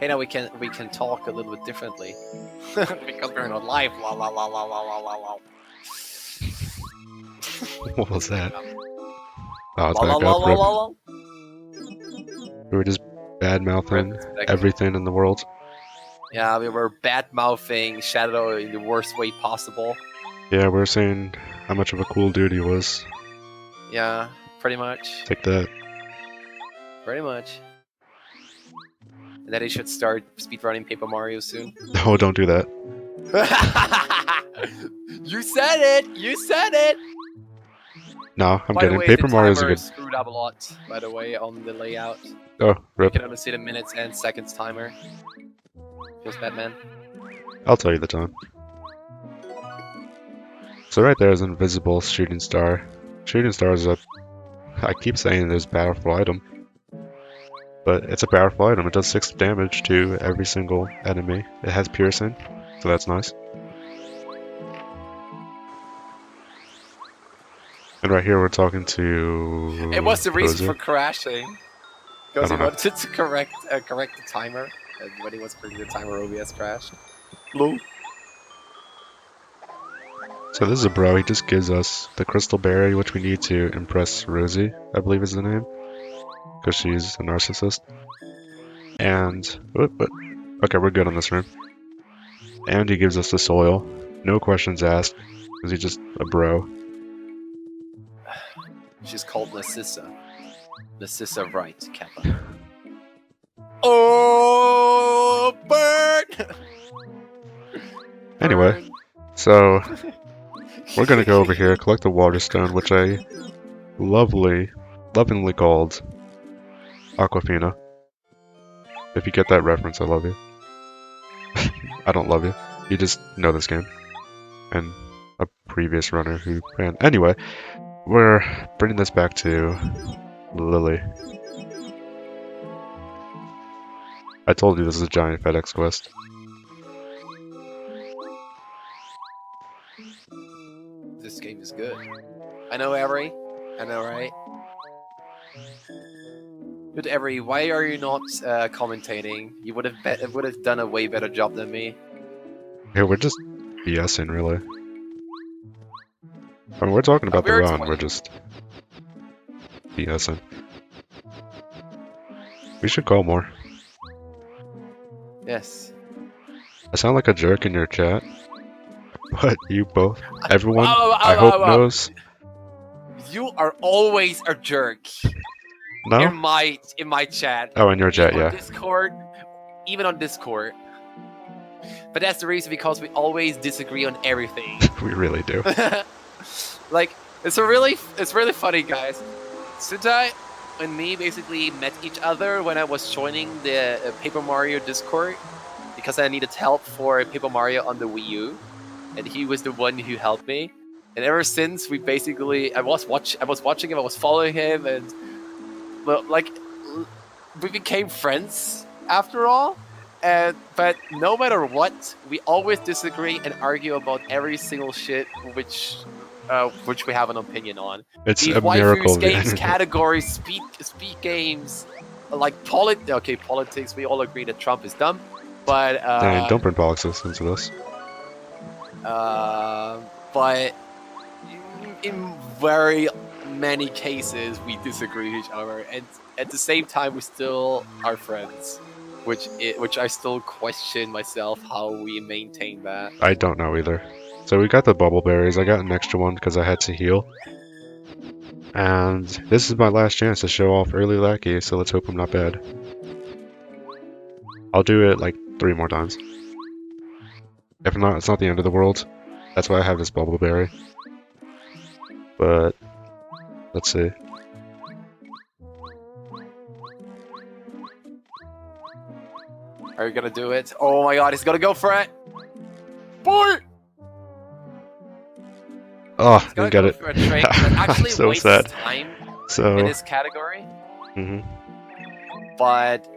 Hey, now we can talk a little bit differently because we're not live. La la la la la la la la. What was that? Oh, it's La la back la up. la Rip. la la. We were just bad mouthing Rip. everything in the world. Yeah, we were bad mouthing Shadow in the worst way possible. Yeah, we were saying how much of a cool dude he was. Yeah, pretty much. Take that. Pretty much. And that he should start speedrunning Paper Mario soon. No, don't do that. You said it! You said it! No, I'm By kidding. the way, Paper the Mario's a timer good. screwed up a lot, by the way, on the layout. Oh, You rip. can only see the minutes and seconds timer. Feels bad, man. I'll tell you the time. So right there is an invisible shooting star. Shooting star is a... I keep saying it is a powerful item. But it's a powerful item. It does 6 damage to every single enemy. It has piercing, so that's nice. And right here we're talking to... It was the reason Poser. for crashing. Because he I don't know. wanted to correct the timer. And when he was correcting the timer, OBS crashed. Lol. So this is a bro, he just gives us the crystal berry, which we need to impress Rosie, I believe is the name. Because she's a narcissist. And... Okay, we're good on this room. And he gives us the soil. No questions asked, because he's just a bro. She's called Narcissa. Narcissa Wright, Kappa. Oh, burn! Anyway, Burn. so we're gonna go over here, collect the water stone, which I lovingly called Aquafina. If you get that reference, I love you. I don't love you. You just know this game. And a previous runner who ran. Anyway, we're bringing this back to Lily. I told you this is a giant FedEx quest. This game is good. I know, Avery. I know, right? Good, Avery. Why are you not commentating? You would have done a way better job than me. Yeah, we're just BSing, really. I mean, we're talking about the We're run, explaining. we're just BSing. We should call more. Yes. I sound like a jerk in your chat, but you both, everyone, Oh, I hope knows. You are always a jerk No? in my chat. Oh, in your chat, On yeah. Discord, even on Discord. But that's the reason, because we always disagree on everything. We really do. Like, it's really funny, guys. Sutai and me basically met each other when I was joining the Paper Mario Discord, because I needed help for Paper Mario on the Wii U, and he was the one who helped me. And ever since, we basically I was watching him, I was following him, and well, like, we became friends after all. But no matter what, we always disagree and argue about every single shit which we have an opinion on. It's Be a miracle. waifus, games, categories, speed games, like politics. We all agree that Trump is dumb, but Dang, don't bring politics into this. but in very many cases we disagree with each other, and at the same time we still are friends, which I still question myself how we maintain that. I don't know either. So we got the bubble berries. I got an extra one because I had to heal. And this is my last chance to show off early Lackey, so let's hope I'm not bad. I'll do it like 3 more times. If not, it's not the end of the world. That's why I have this bubble berry. But let's see. Are you gonna do it? Oh my god, he's gonna go for it! Boy! Oh, He's gonna didn't get go it. for a trait that actually So wastes sad. time So, in this category. mhm. But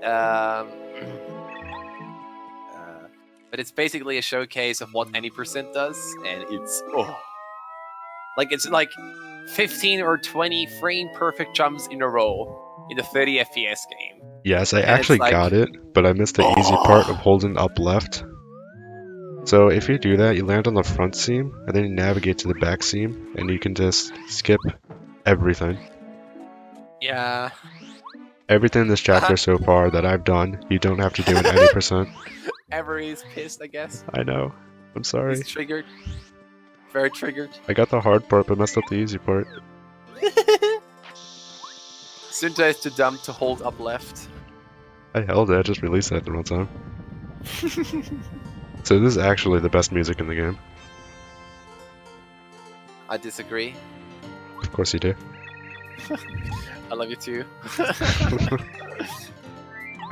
it's basically a showcase of what any percent does, and it's like 15 or 20 frame perfect jumps in a row. in the 30 FPS game. Yes, I And actually it's like- got it, but I missed the easy part of holding up left. So if you do that, you land on the front seam, and then you navigate to the back seam, and you can just skip everything. Yeah. Everything in this chapter so far that I've done, you don't have to do in any percent. Everybody's pissed, I guess. I know. I'm sorry. He's triggered. Very triggered. I got the hard part, but messed up the easy part. Sunta is too dumb to hold up left. I held it, I just released that at the wrong time. So this is actually the best music in the game. I disagree. Of course you do. I love you too.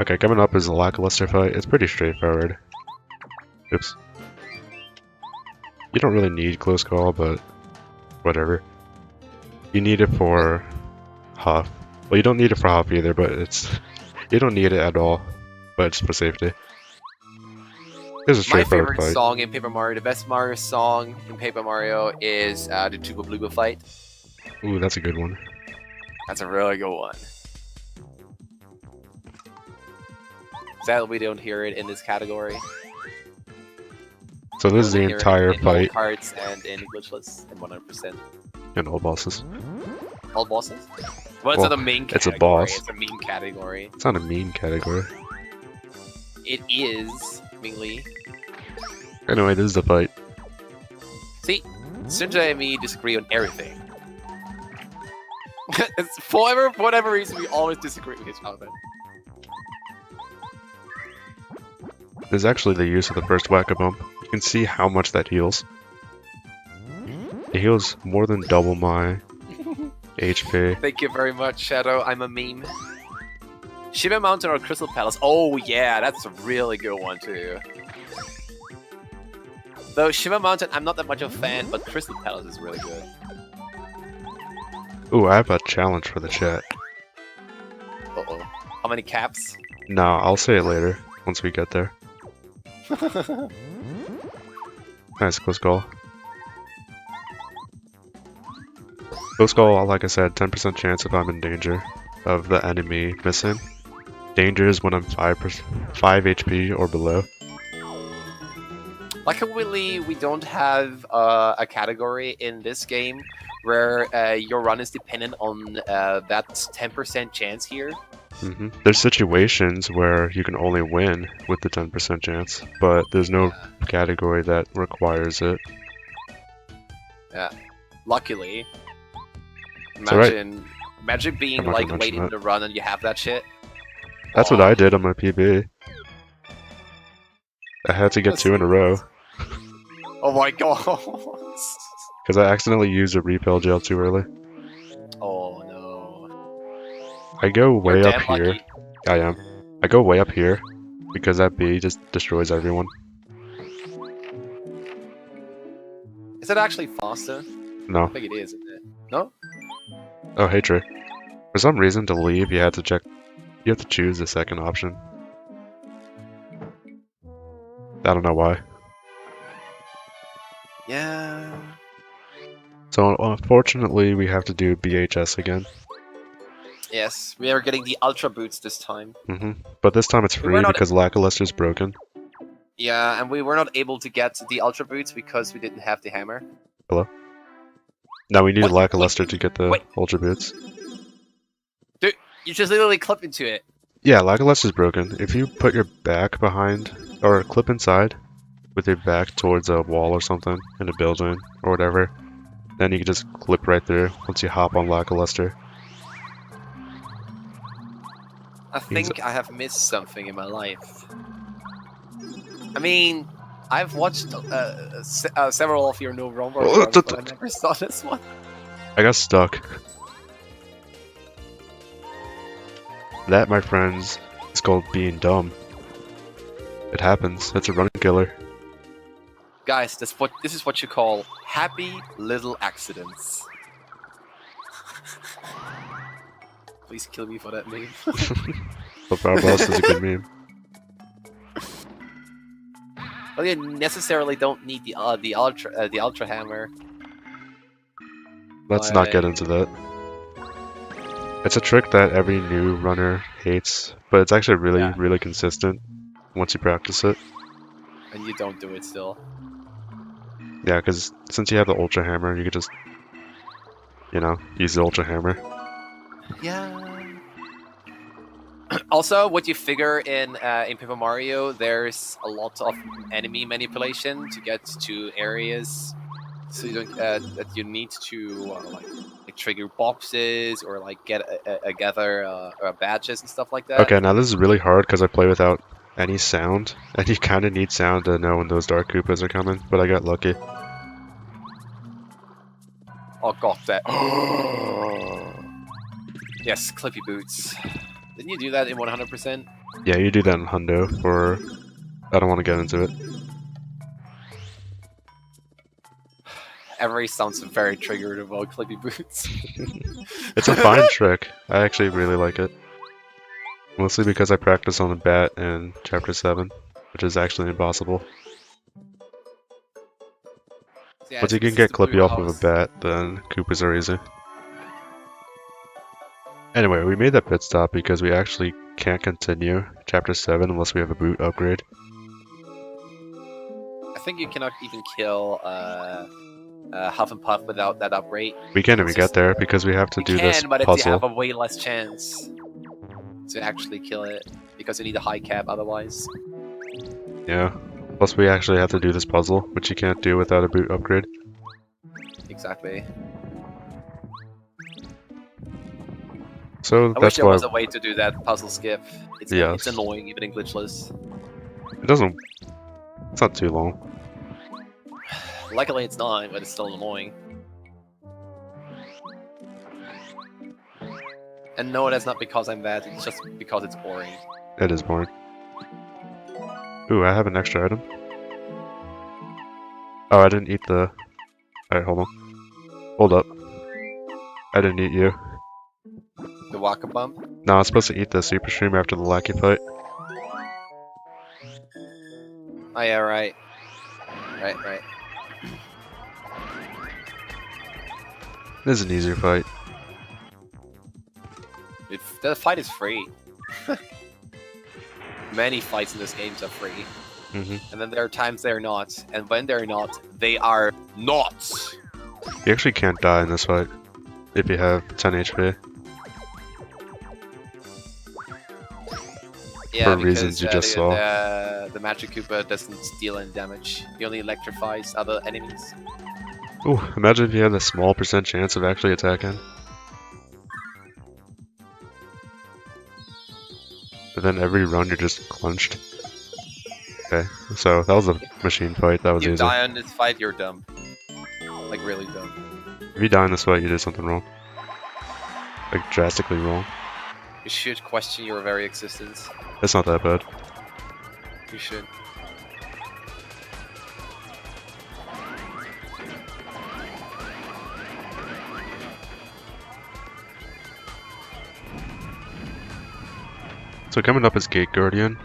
Okay, coming up is a lackluster fight. It's pretty straightforward. Oops. You don't really need close call, but whatever. You need it for Huff. Well, you don't need it for Huff either, but it's... You don't need it at all, but it's for safety. It's a My straightforward favorite fight. song in Paper Mario, the best Mario song in Paper Mario is the Tuba Bluba fight. Ooh, that's a good one. That's a really good one. Sadly, we don't hear it in this category. So this is the We hear it entire in fight all cards and in glitchless and 100%. and all bosses. All bosses? Well, it's Well, not a main category. it's a boss. It's a main category. It's not a mean category. It is, mainly. Anyway, this is the fight. See, Sunja and me disagree on everything. It's for whatever reason, we always disagree with each other. This is actually the use of the first Whack-A-Bump. You can see how much that heals. It heals more than double my HP. Thank you very much, Shadow. I'm a meme. Shiva Mountain or Crystal Palace? Oh yeah, that's a really good one too. Though Shiva Mountain, I'm not that much of a fan, but Crystal Palace is really good. Ooh, I have a challenge for the chat. Uh-oh. How many caps? No, I'll say it later, once we get there. Nice, close call. Close call, like I said, 10% chance if I'm in danger of the enemy missing. Danger is when I'm 5 HP or below. Luckily, we don't have a category in this game where your run is dependent on that 10% chance here. There's situations where you can only win with the 10% chance, but there's no category that requires it. Luckily. It's alright. Imagine being I'm not like gonna late mention in the run and you have that shit. That's what I did on my PB. I had to get That's 2 in a row, Oh my god. because I accidentally used a repel gel too early. Oh no. I go way You're up damn here. lucky. I am. I go way up here, because that bee just destroys everyone. Is it actually faster? No. I think it is, isn't it? No? Oh, hey Trey. For some reason, to leave, you have to check. You have to choose the second option. I don't know why. Yeah. So unfortunately, we have to do BHS again. Yes, we are getting the Ultra Boots this time. But this time it's We were free not- because Lackluster's broken. Yeah, and we were not able to get the Ultra Boots because we didn't have the hammer. Now we need What? Lackluster to get the Wait. Ultra Boots. You just literally clip into it. Yeah, Lackluster's broken. If you put your back behind, or clip inside, with your back towards a wall or something, in a building, or whatever, then you can just clip right there once you hop on Lackluster. I think I have missed something in my life. I mean, I've watched several of your No Rombo runs, but I never saw this one. I got stuck. That, my friends, is called being dumb. It happens. It's a run killer. Guys, this is what you call happy little accidents. Please kill me for that meme. But Power Boss is a good meme. Well, you necessarily don't need the ultra hammer. Let's not get into that. It's a trick that every new runner hates, but it's actually really, Yeah. really consistent once you practice it. And you don't do it still. Yeah, because since you have the Ultra Hammer, you could just, you know, use the Ultra Hammer. Yeah. Also, what you figure in Paper Mario, there's a lot of enemy manipulation to get to areas, so you don't, that you need to like trigger boxes or like gather badges and stuff like that. Okay, now this is really hard because I play without any sound, and you kind of need sound to know when those Dark Koopas are coming, but I got lucky. Oh, got that. Yes, Clippy Boots. Didn't you do that in 100%? Yeah, you do that in Hundo, or I don't want to get into it. Every sounds very triggered about Clippy Boots. It's a fine trick. I actually really like it. Mostly because I practice on the bat in Chapter 7, which is actually impossible. Yeah, Once you can it's get the blue Clippy off of a house. bat, then Koopas are easy. Anyway, we made that pit stop because we actually can't continue Chapter 7 unless we have a boot upgrade. I think you cannot even kill Huff and Puff without that upgrade. We can't even It's get just- there because we have to You do can, this but you puzzle. have a way less chance to actually kill it because you need a high cap otherwise. Yeah. Plus we actually have to do this puzzle, which you can't do without a boot upgrade. Exactly. So I wish that's there why was a way to do that puzzle skip. It's Yes. annoying even in glitchless. it doesn't... It's not too long. Luckily it's not, but it's still annoying. And no, that's not because I'm bad, it's just because it's boring. It is boring. Ooh, I have an extra item. Oh, I didn't eat the... Alright, hold on. Hold up. I didn't eat you. The Waka Bump? No, I was supposed to eat the Super Stream after the Lackey fight. Oh yeah, right. Right. This is an easier fight. The fight is free. Many fights in this game are free. hmm And then there are times they're not. And when they're not, they are not! You actually can't die in this fight if you have 10 HP. Yeah, For because, reasons you just saw. The Magic Koopa doesn't deal any damage. He only electrifies other enemies. Ooh, imagine if you had a small percent chance of actually attacking. But then every run you're just clenched. Okay, so that was a machine fight, that was You easy. die on this fight, you're dumb. Like, really dumb. If you die in this fight, you did something wrong. Like, drastically wrong. You should question your very existence. It's not that bad. You should. So coming up is Gate Guardian.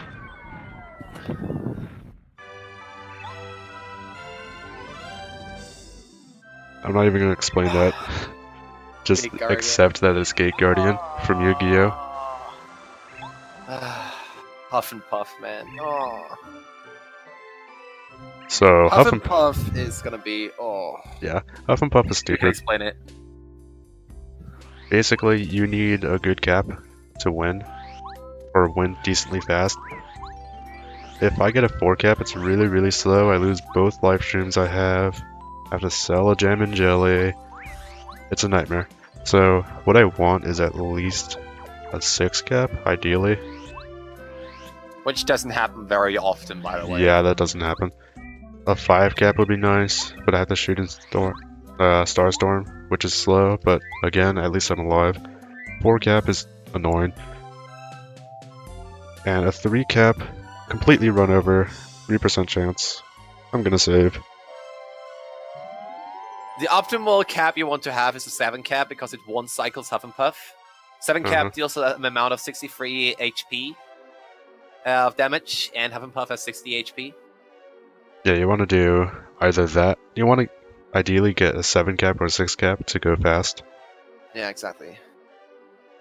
I'm not even gonna explain that. Just Gate Guardian. accept that it's Gate Guardian from Yu-Gi-Oh! Huff and Puff, man. Oh. So Huff and Puff is gonna be. Oh. Huff and Puff is You can stupid. explain it. Basically, you need a good cap to win, or win decently fast. If I get a 4 cap, it's really, really slow. I lose both live streams I have to sell a Jam and Jelly. It's a nightmare. So what I want is at least a 6 cap, ideally. Which doesn't happen very often, by the way. Yeah, that doesn't happen. A 5 cap would be nice, but I have to shoot in Starstorm, which is slow, but again, at least I'm alive. 4 cap is annoying. And a 3 cap, completely run over, 3% chance. I'm gonna save. The optimal cap you want to have is a 7 cap because it one cycles Huff and Puff. 7 cap deals an amount of 63 HP of damage, and Huff and Puff has 60 HP. Yeah, you want to do either that. You want to ideally get a 7 cap or a 6 cap to go fast. Yeah, exactly.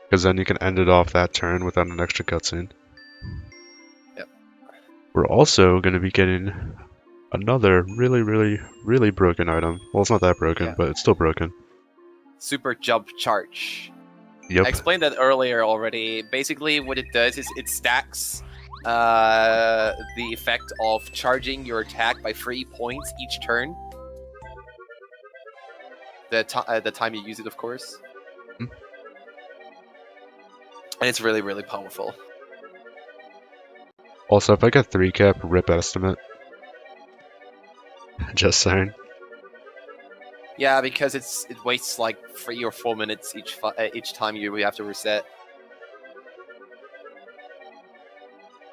Because then you can end it off that turn without an extra cutscene. Yep. We're also going to be getting another really broken item. Well, it's not that broken, Yeah. but it's still broken. Super jump charge. Yep. I explained that earlier already. Basically, what it does is it stacks the effect of charging your attack by 3 points each turn. The time you use it, of course. Hmm. And it's really powerful. Also, if I get 3 cap, rip estimate. Just saying. Yeah, because it wastes like 3 or 4 minutes each time you have to reset.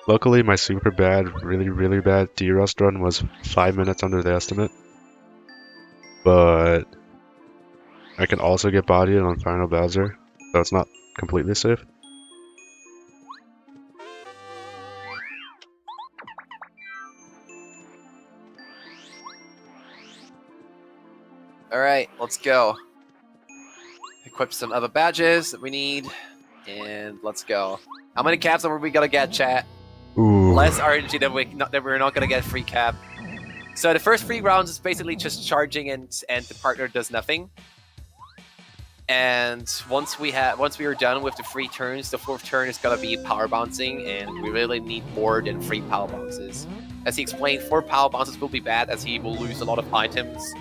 Luckily, my super bad, really bad D-Rust run was 5 minutes under the estimate. But I can also get bodied on Final Bowser, so it's not completely safe. Alright, let's go. Equip some other badges that we need, and let's go. How many caps are we gonna get, chat? Ooh. Less RNG that we're not gonna get free cap. So the first 3 rounds is basically just charging and the partner does nothing. And once we are done with the 3 turns, the 4th turn is gonna be power bouncing, and we really need more than 3 power bounces. As he explained, 4 power bounces will be bad as he will lose a lot of items.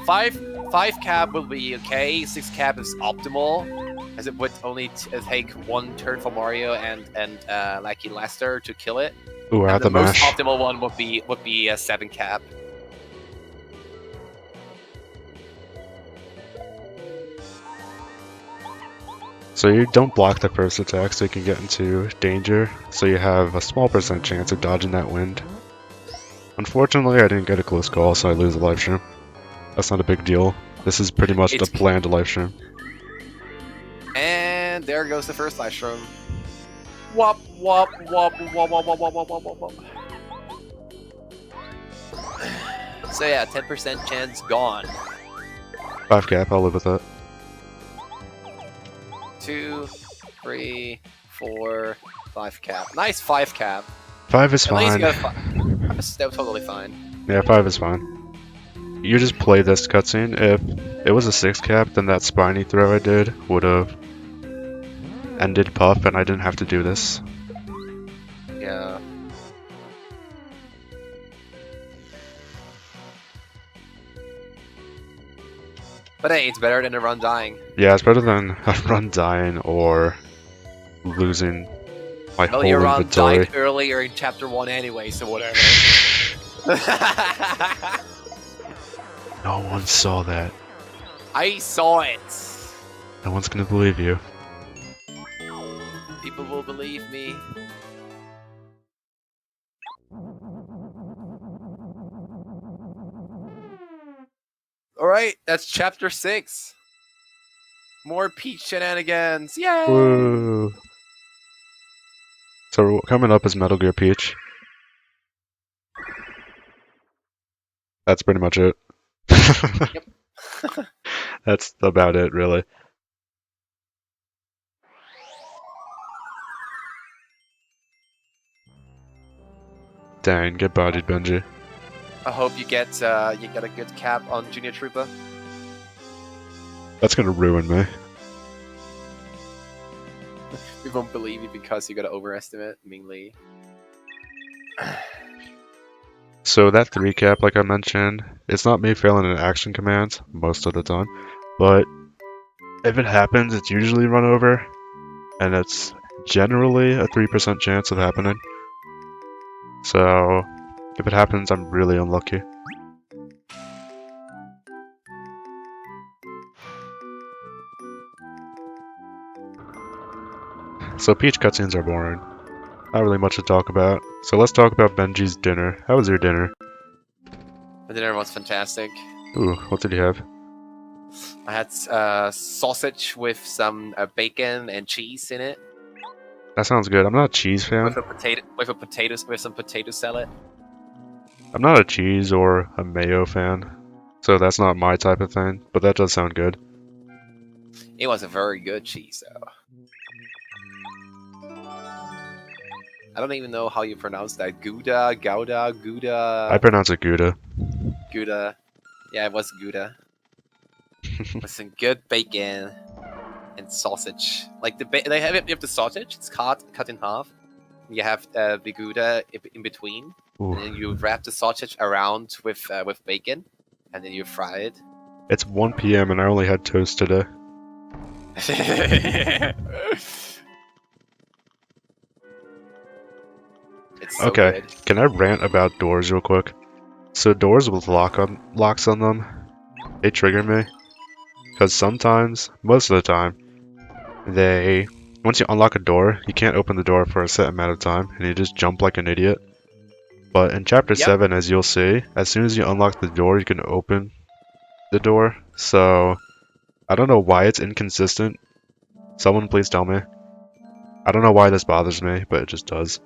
5 cap will be okay. 6 cap is optimal, as it would only take 1 turn for Mario and Lucky Lester to kill it. Ooh, I And have the the most mash. optimal one would be a 7 cap. So you don't block the first attack so you can get into danger, so you have a small % chance of dodging that wind. Unfortunately, I didn't get a close call, so I lose the live stream. That's not a big deal. This is pretty much the planned live stream. And there goes the first live stream. Wop wop wop wop wop wop wop wop wop wop. So yeah, 10% chance gone. 5 cap, I'll live with that. 2, 3, 4, 5 cap. Nice 5 cap. 5 is At least fine. you got 5. That's totally fine. Yeah, 5 is fine. You just play this cutscene. If it was a 6 cap, then that spiny throw I did would have ended Puff, and I didn't have to do this. Yeah. But hey, it's better than a run dying. Yeah, it's better than a run dying or losing my Well, whole your run inventory. died earlier in chapter 1 anyway, so whatever. No one saw that. I saw it. No one's gonna believe you. People will believe me. Alright, that's chapter 6. More Peach shenanigans. Yay! Woo! So coming up is Metal Gear Peach. That's pretty much it. Yep. That's about it, really. Dang, get bodied, Benji. I hope you get a good cap on Junior Trooper. That's gonna ruin me. We won't believe you because you gotta overestimate Ming Lee. So that 3 cap, like I mentioned, it's not me failing an action command most of the time, but if it happens, it's usually run over, and it's generally a 3% chance of happening. So if it happens, I'm really unlucky. So Peach cutscenes are boring. Not really much to talk about. So let's talk about Benji's dinner. How was your dinner? The dinner was fantastic. Ooh, what did you have? I had sausage with some bacon and cheese in it, That sounds good. I'm not a cheese fan. with some potato salad. I'm not a cheese or a mayo fan, so that's not my type of thing, but that does sound good. It was a very good cheese, though. I don't even know how you pronounce that. Gouda, Gouda, Gouda. I pronounce it Gouda. Gouda. Yeah, it was Gouda. With some good bacon and sausage. Like they have you have the sausage. It's cut in half. You have the Gouda in between, Ooh. and then you wrap the sausage around with bacon, and then you fry it. It's 1 p.m. and I only had toast today. It's so Okay, good. can I rant about doors real quick? So doors with locks on them, they trigger me. Because sometimes, most of the time, once you unlock a door, you can't open the door for a set amount of time, and you just jump like an idiot. But in Chapter 7, as you'll see, as soon as you unlock the door, you can open the door. So, I don't know why it's inconsistent. Someone please tell me. I don't know why this bothers me, but it just does.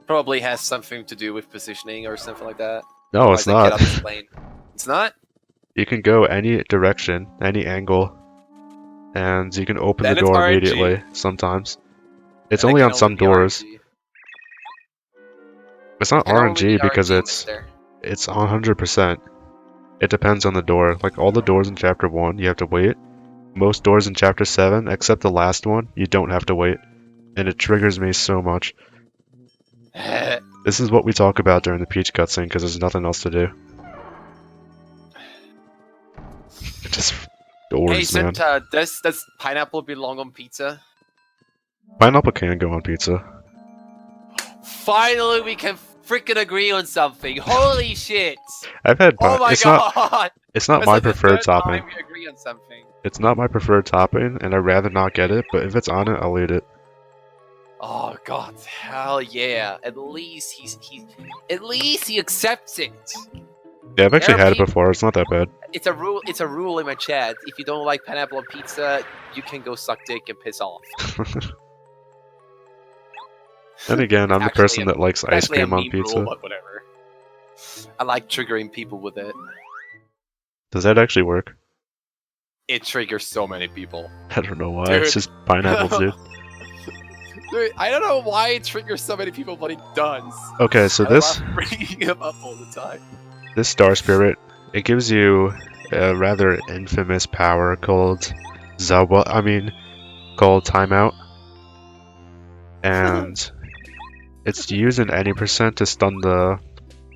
Probably has something to do with positioning or something like that. No, it's not. I cannot explain. It's not? You can go any direction, any angle, and you can open Then the it's door RNG. immediately, sometimes. It's Then it only can on some be doors. RNG. It's not It can only be RNG because RNG, it's mister. 100%. It depends on the door. Like all the doors in Chapter 1, you have to wait. Most doors in Chapter 7, except the last one, you don't have to wait. And it triggers me so much. This is what we talk about during the Peach cutscene because there's nothing else to do. Just doors, Hey, man. Santa, does pineapple belong on pizza? Pineapple can go on pizza. Finally, we can freaking agree on something. Holy shit! I've had Oh my it's god! not it's not That's my like the preferred third topping. time we agree on something. It's not my preferred topping, and I'd rather not get it, but if it's on it, I'll eat it. Oh god, hell yeah! At least he accepts it. Yeah, I've actually There are had it peop- before, it's not that bad. It's a rule. It's a rule in my chat. If you don't like pineapple on pizza, you can go suck dick and piss off. Then again, I'm the Actually, person that likes ice Actually, a cream on meme pizza. rule, but whatever. I like triggering people with it. Does that actually work? It triggers so many people. I don't know why, Dude. it's just pineapples, dude. Dude, I don't know why it triggers so many people, but it does. Okay, so I this love bringing him up all the time. Star Spirit, it gives you a rather infamous power called called Timeout. And it's used in any percent to stun the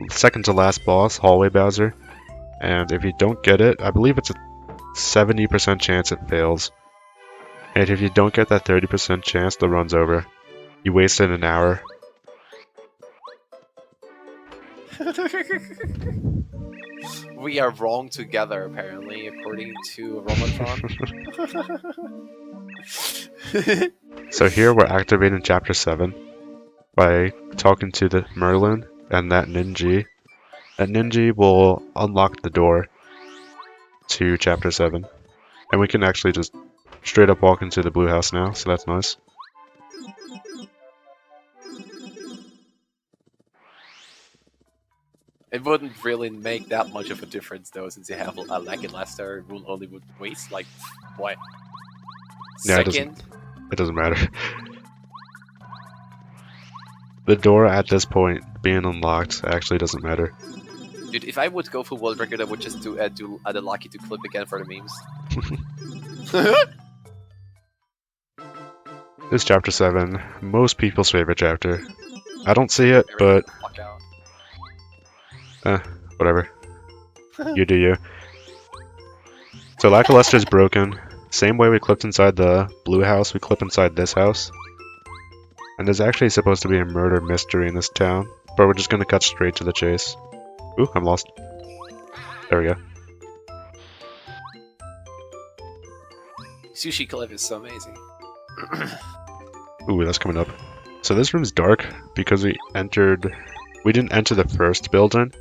second to last boss, Hallway Bowser. And if you don't get it, I believe it's a 70% chance it fails. And if you don't get that 30% chance, the run's over. You wasted an hour. We are wrong together, apparently, according to Romatron. So here we're activating Chapter 7 by talking to the Merlin and that Ninja. That Ninja will unlock the door to Chapter 7. And we can actually just straight up walk into the blue house now, so that's nice. It wouldn't really make that much of a difference, though, since you have a Lack and Lester rule only would waste, like, what? Yeah, Second? It doesn't matter. The door at this point being unlocked actually doesn't matter. Dude, if I would go for world record, I would just do the Lucky to clip again for the memes. This Chapter 7, most people's favorite chapter. I don't see it, but Fuck out. whatever. You do you. So Lackluster's broken. Same way we clipped inside the blue house, we clip inside this house. And there's actually supposed to be a murder mystery in this town, but we're just gonna cut straight to the chase. Ooh, I'm lost. There we go. Sushi Cliff is so amazing. Ooh, that's coming up. So this room's dark because we didn't enter the first building.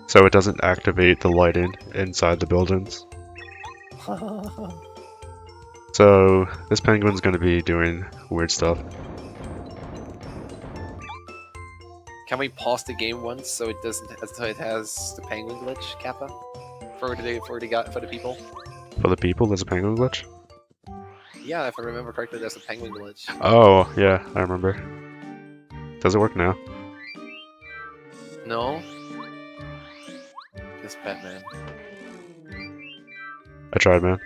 So it doesn't activate the lighting inside the buildings. So this penguin's gonna be doing weird stuff. Can we pause the game once so it doesn't, so it has the penguin glitch, Kappa, for the people? For the people, there's a penguin glitch. Yeah, if I remember correctly, there's a penguin glitch. Oh, yeah, I remember. Does it work now? No? This Batman. I tried, man.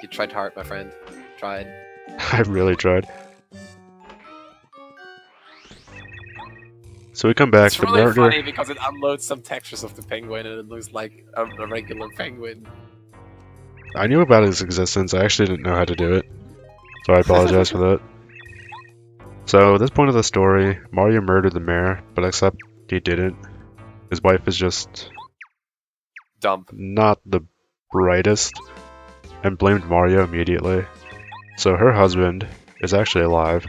You tried hard, my friend. Tried. I really tried. So we come back. It's The really murder. funny because it unloads some textures of the penguin and it looks like a regular penguin. I knew about his existence. I actually didn't know how to do it, so I apologize for that. So at this point of the story, Mario murdered the mayor, but except he didn't. His wife is just Dump. not the brightest, and blamed Mario immediately. So her husband is actually alive.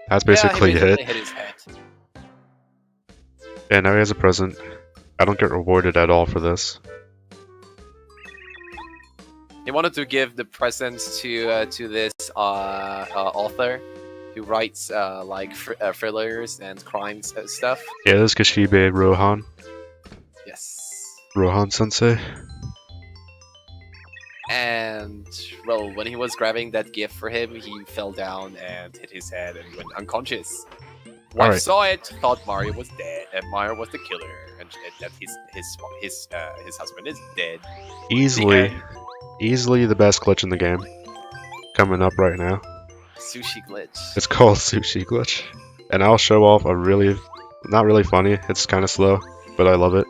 That's basically yeah, he it. hit his head. And now he has a present. I don't get rewarded at all for this. He wanted to give the presents to this author who writes like thrillers and crimes stuff. Yeah, this is Kashibe Rohan. Yes. Rohan Sensei. And well, when he was grabbing that gift for him, he fell down and hit his head and went unconscious. Wife Alright. saw it, thought Mario was dead, and Mario was the killer, and that his husband is dead. Easily, The end. easily the best glitch in the game. Coming up right now. Sushi glitch. It's called Sushi Glitch. And I'll show off a really, not really funny, it's kind of slow, but I love it.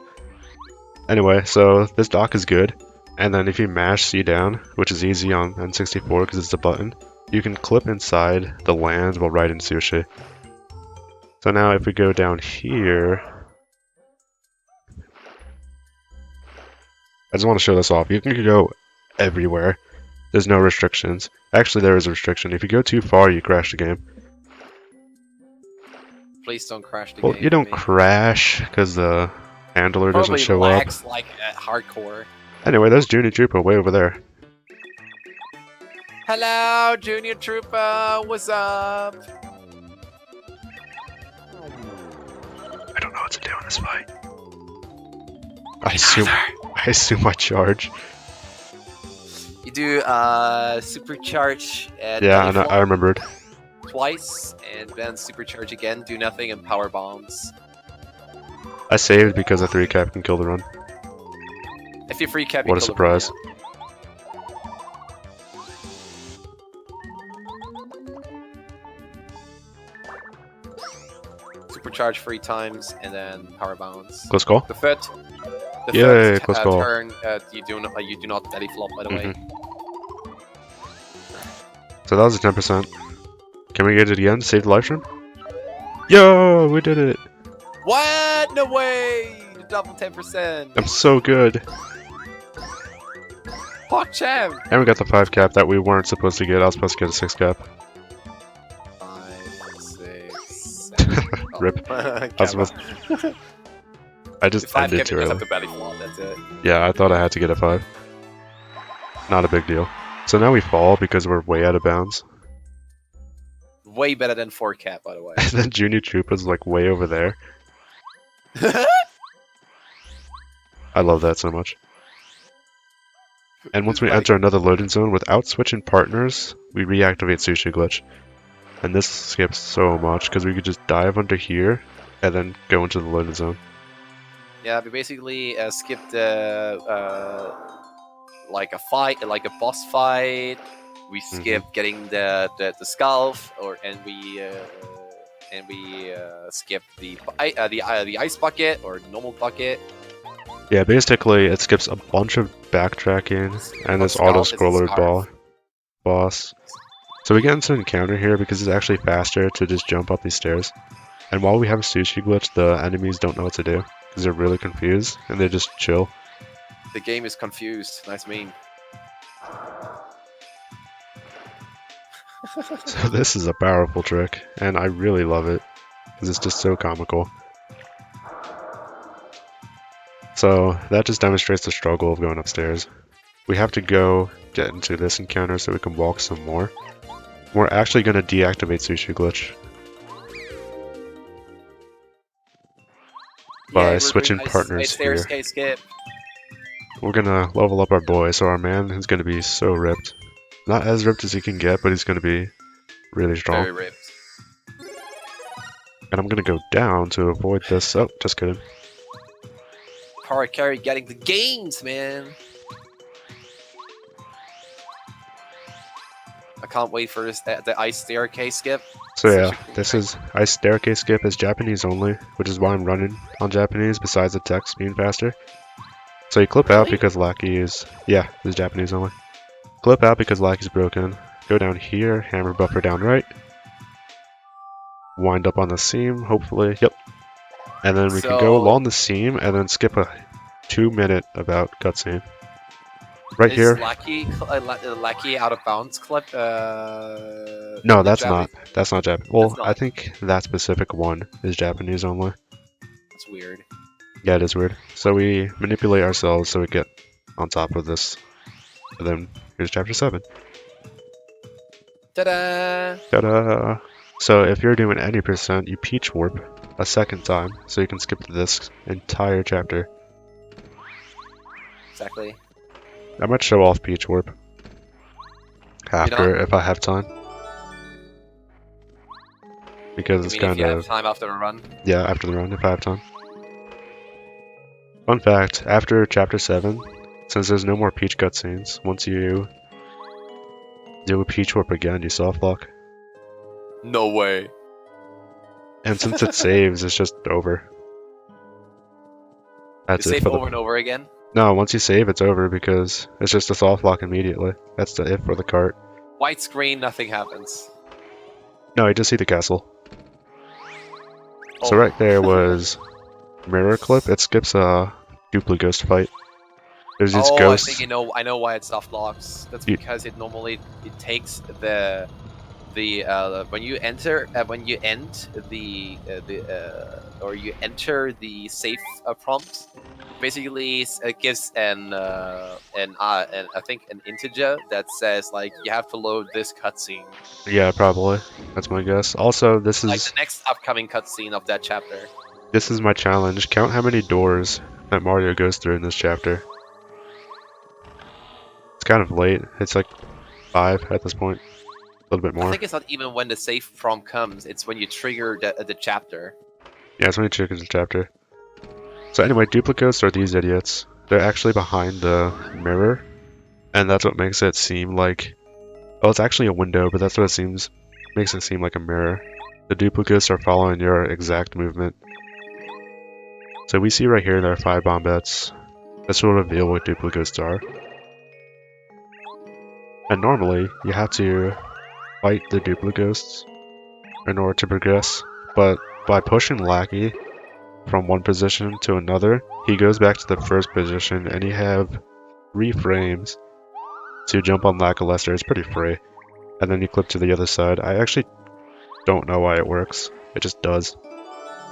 Anyway, so this dock is good. And then if you mash C down, which is easy on N64 because it's a button, you can clip inside the land while riding Sushi. So now if we go down here, I just want to show this off. You can go everywhere. There's no restrictions. Actually, there is a restriction. If you go too far, you crash the game. Please don't crash the Well, game. you don't for me. crash because the handler doesn't Probably show up. lags like hardcore. Anyway, there's Junior Trooper way over there. Hello, Junior Trooper. What's up? I don't know what to do in this fight. I assume I charge. You do supercharge at Yeah, belly I flop remembered. twice, and then supercharge again, do nothing, and power bombs. I saved because a 3-cap can kill the run. If you free cap, you What a kill the surprise. player. Supercharge 3 times, and then power bombs. Close call? The third, Yay, close call. turn, you do not belly flop, by the way. So that was a 10%. Can we get it again to save the live stream? Yo, we did it! What? No way! Double 10%. I'm so good. Hawk champ. And we got the 5-cap that we weren't supposed to get. I was supposed to get a 6-cap. 5, 6, 7. Rip. I was supposed I just 5 ended cap, too you just early. have to belly flop. That's it. Yeah, I thought I had to get a 5. Not a big deal. So now we fall because we're way out of bounds. Way better than 4 cap, by the way. And then Junior Trooper's like way over there. I love that so much. And once we Like- enter another loading zone without switching partners, we reactivate Sushi Glitch. And this skips so much because we could just dive under here and then go into the loading zone. Yeah, we basically skipped like a fight, like a boss fight. We skipped getting the scalp, and we skipped the ice bucket or normal bucket. Yeah, basically it skips a bunch of backtracking and this Scarf auto is a scroller scarf. boss. So we get into an encounter here because it's actually faster to just jump up these stairs. And while we have a Sushi Glitch, the enemies don't know what to do because they're really confused and they just chill. The game is confused. Nice meme. So this is a powerful trick, and I really love it because it's just so comical. So that just demonstrates the struggle of going upstairs. We have to go get into this encounter so we can walk some more. We're actually going to deactivate Sushi Glitch by we're switching doing partners stairs, here. skip. we're gonna level up our boy, so our man is gonna be so ripped. Not as ripped as he can get, but he's gonna be really strong. Very ripped. And I'm gonna go down to avoid this. Oh, just kidding. Power carry getting the gains, man. I can't wait for the ice staircase skip. So Such yeah, a cool this thing. is Ice Staircase Skip is Japanese only, which is why I'm running on Japanese besides the text being faster. So you clip out Really? because Lackey is... Yeah, this is Japanese only. Clip out because Lackey's broken. Go down here, hammer buffer down right. Wind up on the seam, hopefully. Yep. And then we can go So- along the seam and then skip a 2-minute about cutscene. Right Is here. Lackey out of bounds clip? No, the that's Japanese- not. That's not Japanese. Well, That's not. I think that specific one is Japanese only. That's weird. Yeah, it is weird. So we manipulate ourselves so we get on top of this. And then here's chapter 7. Ta-da! Ta-da! So if you're doing any percent, you peach warp a second time, so you can skip this entire chapter. Exactly. I might show off peach warp after know- if I have time. Because I it's mean, if kind you have of... time after the run. Yeah, after the run, if I have time. Fun fact, after chapter 7, since there's no more peach cutscenes, once you do a peach warp again, you soft lock. No way. And since it saves, it's just over. That's You it save for the... over and over again. No, once you save, it's over because it's just a soft lock immediately. That's the it for the cart. White screen, nothing happens. No, you just see the castle. Oh. So right there was mirror clip. It skips a duplighost fight. There's these Oh, ghosts. I think I know why it soft locks. That's You- because it takes the when you end the safe prompt. Basically, it gives an I think an integer that says like you have to load this cutscene, Yeah, probably. That's my guess. Also, this like is the next upcoming cutscene of that chapter. this is my challenge. Count how many doors that Mario goes through in this chapter. It's kind of late. It's like 5 at this point. A little bit I more. think it's not even when the safe prompt comes; it's when you trigger the chapter. Yeah, it's only triggers the chapter. So anyway, duplicates are these idiots. They're actually behind the mirror, and that's what makes it seem like... Oh, it's actually a window, but that's what it seems... makes it seem like a mirror. The duplicates are following your exact movement. So we see right here there are 5 bombettes. This will reveal what duplicates are. And normally, you have to fight the duplicates in order to progress, but by pushing Lackey from one position to another, he goes back to the first position, and you have 3 frames to jump on Lackluster. It's pretty free. And then you clip to the other side. I actually don't know why it works. It just does.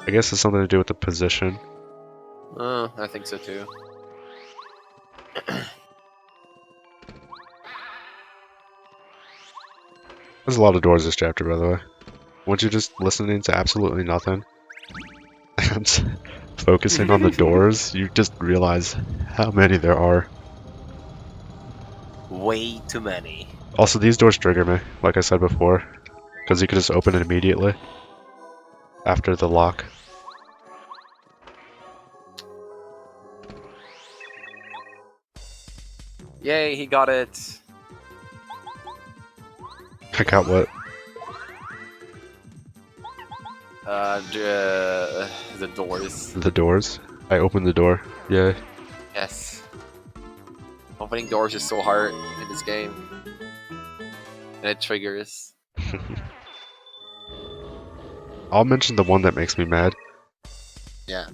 I guess it's something to do with the position. I think so too. There's a lot of doors this chapter, by the way. Once you're just listening to absolutely nothing and focusing on the doors, you just realize how many there are. Way too many. Also, these doors trigger me, like I said before, because you can just open it immediately after the lock. Yay, he got it. I got what? The doors. The doors? I opened the door. Yeah. Yes. Opening doors is so hard in this game. And it triggers. I'll mention the one that makes me mad, Yeah.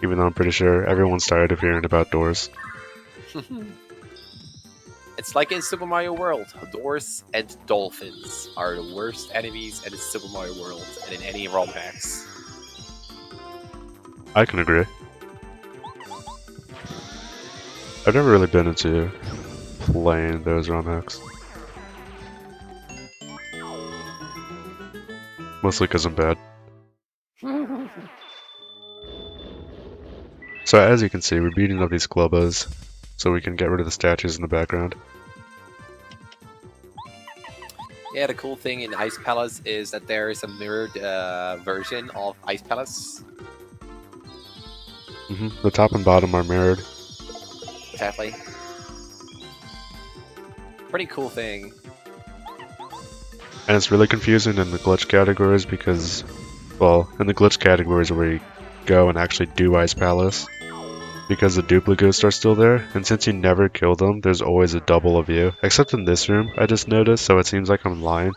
even though I'm pretty sure everyone's tired of hearing about doors. It's like in Super Mario World. Doors and dolphins are the worst enemies in Super Mario World and in any ROM hacks. I can agree. I've never really been into playing those ROM hacks. Mostly because I'm bad. So as you can see, we're beating up these Globos so we can get rid of the statues in the background. Yeah, the cool thing in Ice Palace is that there is a mirrored version of Ice Palace. The top and bottom are mirrored. Exactly. Pretty cool thing. And it's really confusing in the glitch categories because, well, in the glitch categories where you go and actually do Ice Palace, because the duplicates are still there, and since you never kill them, there's always a double of you. Except in this room, I just noticed, so it seems like I'm lying.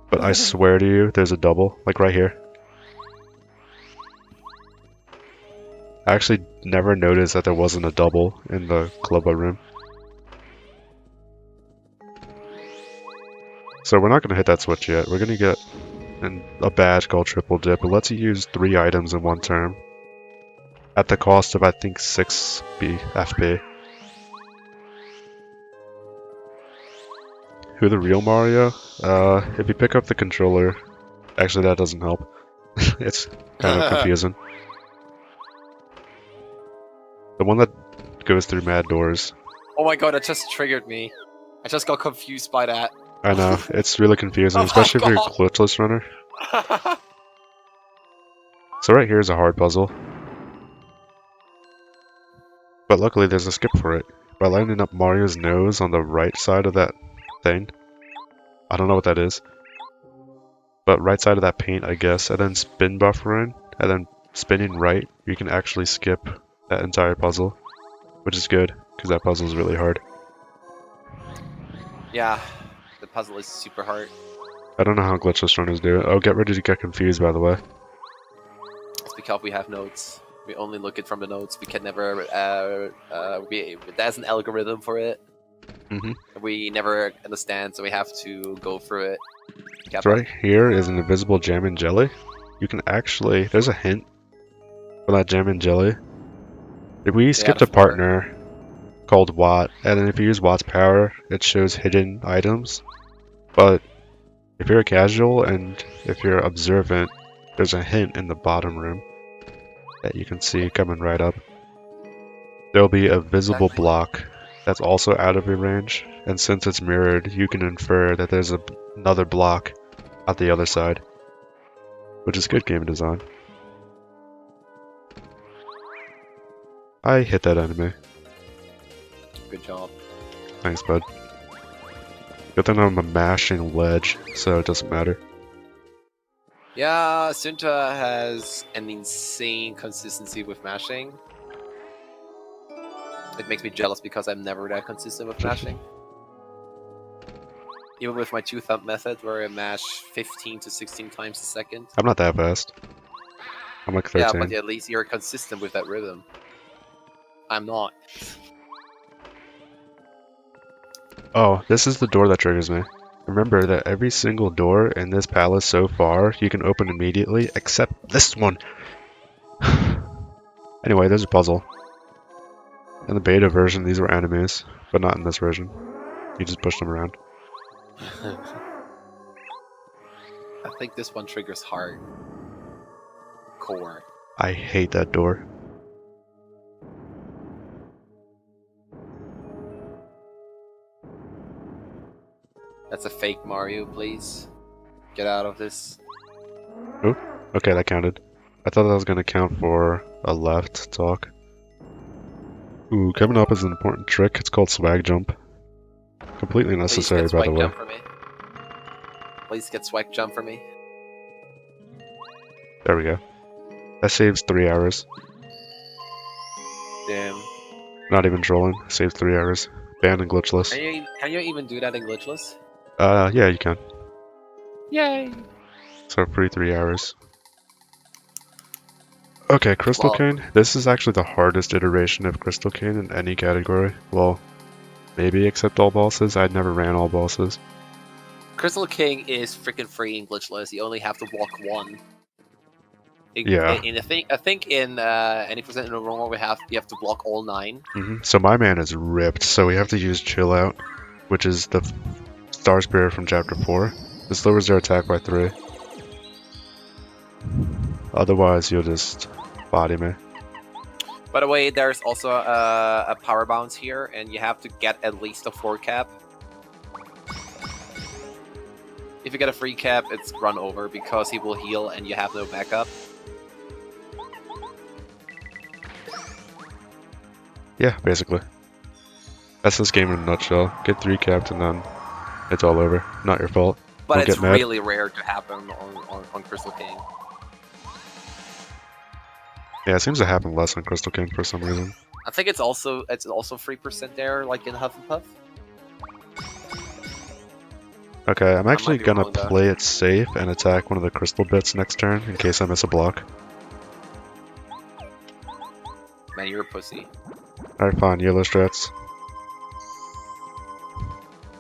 But I swear to you, there's a double, like right here. I actually never noticed that there wasn't a double in the Clubba room. So we're not going to hit that switch yet. We're going to get a badge called Triple Dip. It lets you use 3 items in one turn. At the cost of, I think, 6 FP. Who the real Mario? If you pick up the controller... Actually, that doesn't help. It's kind of confusing. The one that goes through mad doors. Oh my god, that just triggered me. I just got confused by that. I know, it's really confusing, Oh especially if my you're a glitchless runner. So right here is a hard puzzle. But luckily there's a skip for it. By lining up Mario's nose on the right side of that thing. I don't know what that is. But right side of that paint, I guess, and then spin buffering, and then spinning right, you can actually skip that entire puzzle. Which is good, because that puzzle is really hard. Yeah, the puzzle is super hard. I don't know how glitchless runners do it. Oh, get ready to get confused, by the way. It's because we have notes. We only look it from the notes. We can never. There's an algorithm for it. We never understand, so we have to go through it. So right here is an invisible jam and jelly. You can actually. There's a hint for that jam and jelly. If we skipped a partner called Watt, and then if you use Watt's power, it shows hidden items. But if you're a casual and if you're observant, there's a hint in the bottom room that you can see coming right up. There'll be a visible block that's also out of your range, and since it's mirrored, you can infer that there's another block at the other side, which is good game design. I hit that enemy. Good job. Thanks, bud. Good thing I'm a mashing ledge, so it doesn't matter. Yeah, Sunta has an insane consistency with mashing. It makes me jealous because I'm never that consistent with mashing. Even with my 2-thumb method, where I mash 15 to 16 times a second. I'm not that fast. I'm like 13. Yeah, but at least you're consistent with that rhythm. I'm not. Oh, this is the door that triggers me. Remember that every single door in this palace so far, you can open immediately, except this one. Anyway, there's a puzzle. In the beta version, these were enemies, but not in this version. You just push them around. I think this one triggers hard. Core. I hate that door. That's a fake Mario, please. Get out of this. Oh, okay, that counted. I thought that was going to count for a left talk. Ooh, coming up is an important trick. It's called Swag Jump. Completely necessary, by the way. Please get Swag Jump for me. There we go. That saves 3 hours. Damn. Not even trolling. Saves 3 hours. Banned and glitchless. Can you even do that in glitchless? Yeah, you can. Yay! So free 3 hours. Okay, Crystal Cane. This is actually the hardest iteration of Crystal Cane in any category. Well, maybe except all bosses. I'd never ran all bosses. Crystal King is freaking free in glitchless. You only have to walk one. Yeah. And I think in any percent in the wrong you have to block all 9. So my man is ripped, so we have to use Chill Out, which is the Star Spirit from Chapter 4. This lowers their attack by 3. Otherwise, you'll just body me. By the way, there's also a power bounce here, and you have to get at least a 4 cap. If you get a free cap, it's run over because he will heal and you have no backup. Yeah, basically. That's this game in a nutshell. Get 3 capped and then it's all over. Not your fault. But Don't it's get mad. really rare to happen on Crystal King. Yeah, it seems to happen less on Crystal King for some reason. I think it's also 3% there, like in Huff and Puff. Okay, I'm actually be gonna wrong, though. play it safe and attack one of the crystal bits next turn in case I miss a block. Man, you're a pussy. Alright, fine, yellow strats.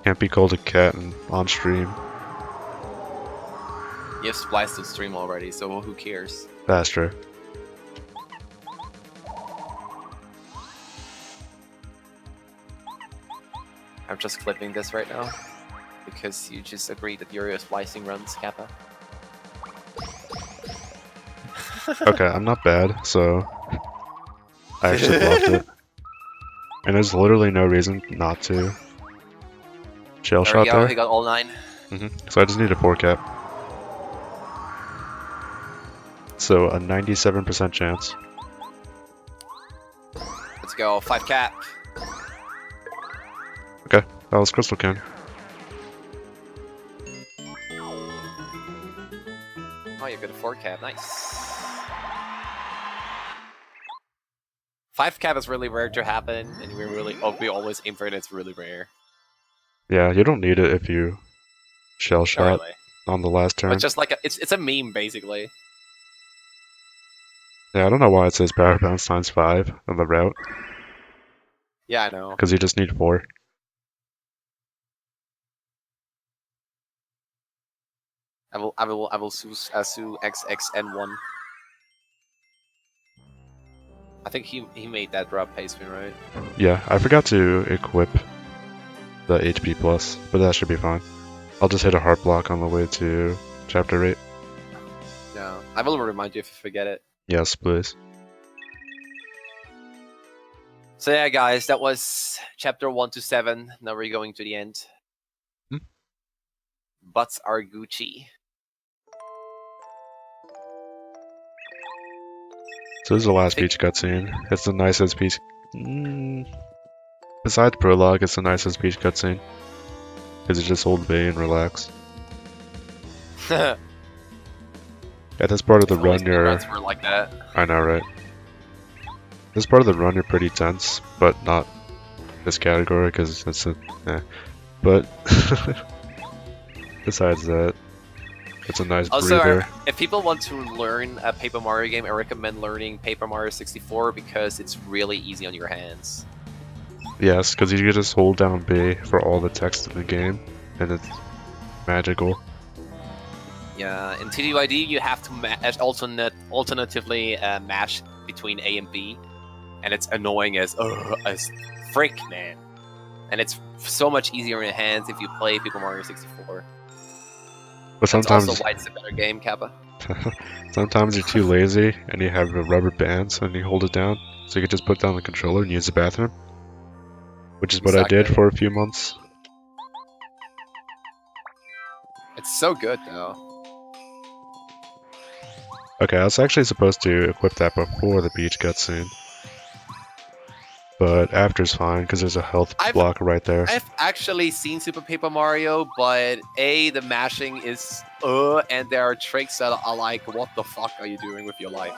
Can't be called a cat and on stream. You have spliced the stream already, so who cares? That's true. I'm just clipping this right now because you just agreed that your splicing runs, Kappa. Okay, I'm not bad, so I actually blocked it. And there's literally no reason not to. Shell There shot we go, there. he got all 9. So I just need a 4 cap. So a 97% chance. Let's go, 5 cap. Okay, that was Crystal King. Oh, you got a 4 cap, nice. 5 cap is really rare to happen, and we always aim for it. It's really rare. Yeah, you don't need it if you shell Not shot really. on the last turn. But just like it's a meme basically. Yeah, I don't know why it says power bounce times 5 on the route, Yeah, I know. because you just need 4. I will sue XXN1. I think he made that drop pastebin, right? Yeah, I forgot to equip the HP plus, but that should be fine. I'll just hit a heart block on the way to chapter 8. No, I will remind you if you forget it. Yes, please. So yeah, guys, that was chapter 1 to 7. Now we're going to the end. Hmm. Butts are Gucci. So this is the last beach cutscene. It's the nicest beach. Besides prologue, it's the nicest beach cutscene. Because it's just hold V and relax. At this part of the run, you're. Were like that. I know, right? This part of the run, you're pretty tense, but not this category because it's a. But besides that, it's a nice Also, breather. if people want to learn a Paper Mario game, I recommend learning Paper Mario 64 because it's really easy on your hands. Yes, because you can just hold down B for all the text in the game, and it's magical. Yeah, in TDYD you have to alternatively mash between A and B, and it's annoying as frick, man. And it's so much easier in your hands if you play Paper Mario 64. But That's sometimes, also why it's a better game, Kappa. sometimes you're too lazy and you have a rubber bands and you hold it down, so you can just put down the controller and use the bathroom. Which is what I did Exactly. for a few months. It's so good, though. Okay, I was actually supposed to equip that before the beach cutscene. But after's fine, because there's a health block right there. I've actually seen Super Paper Mario, but the mashing is and there are tricks that are like, what the fuck are you doing with your life?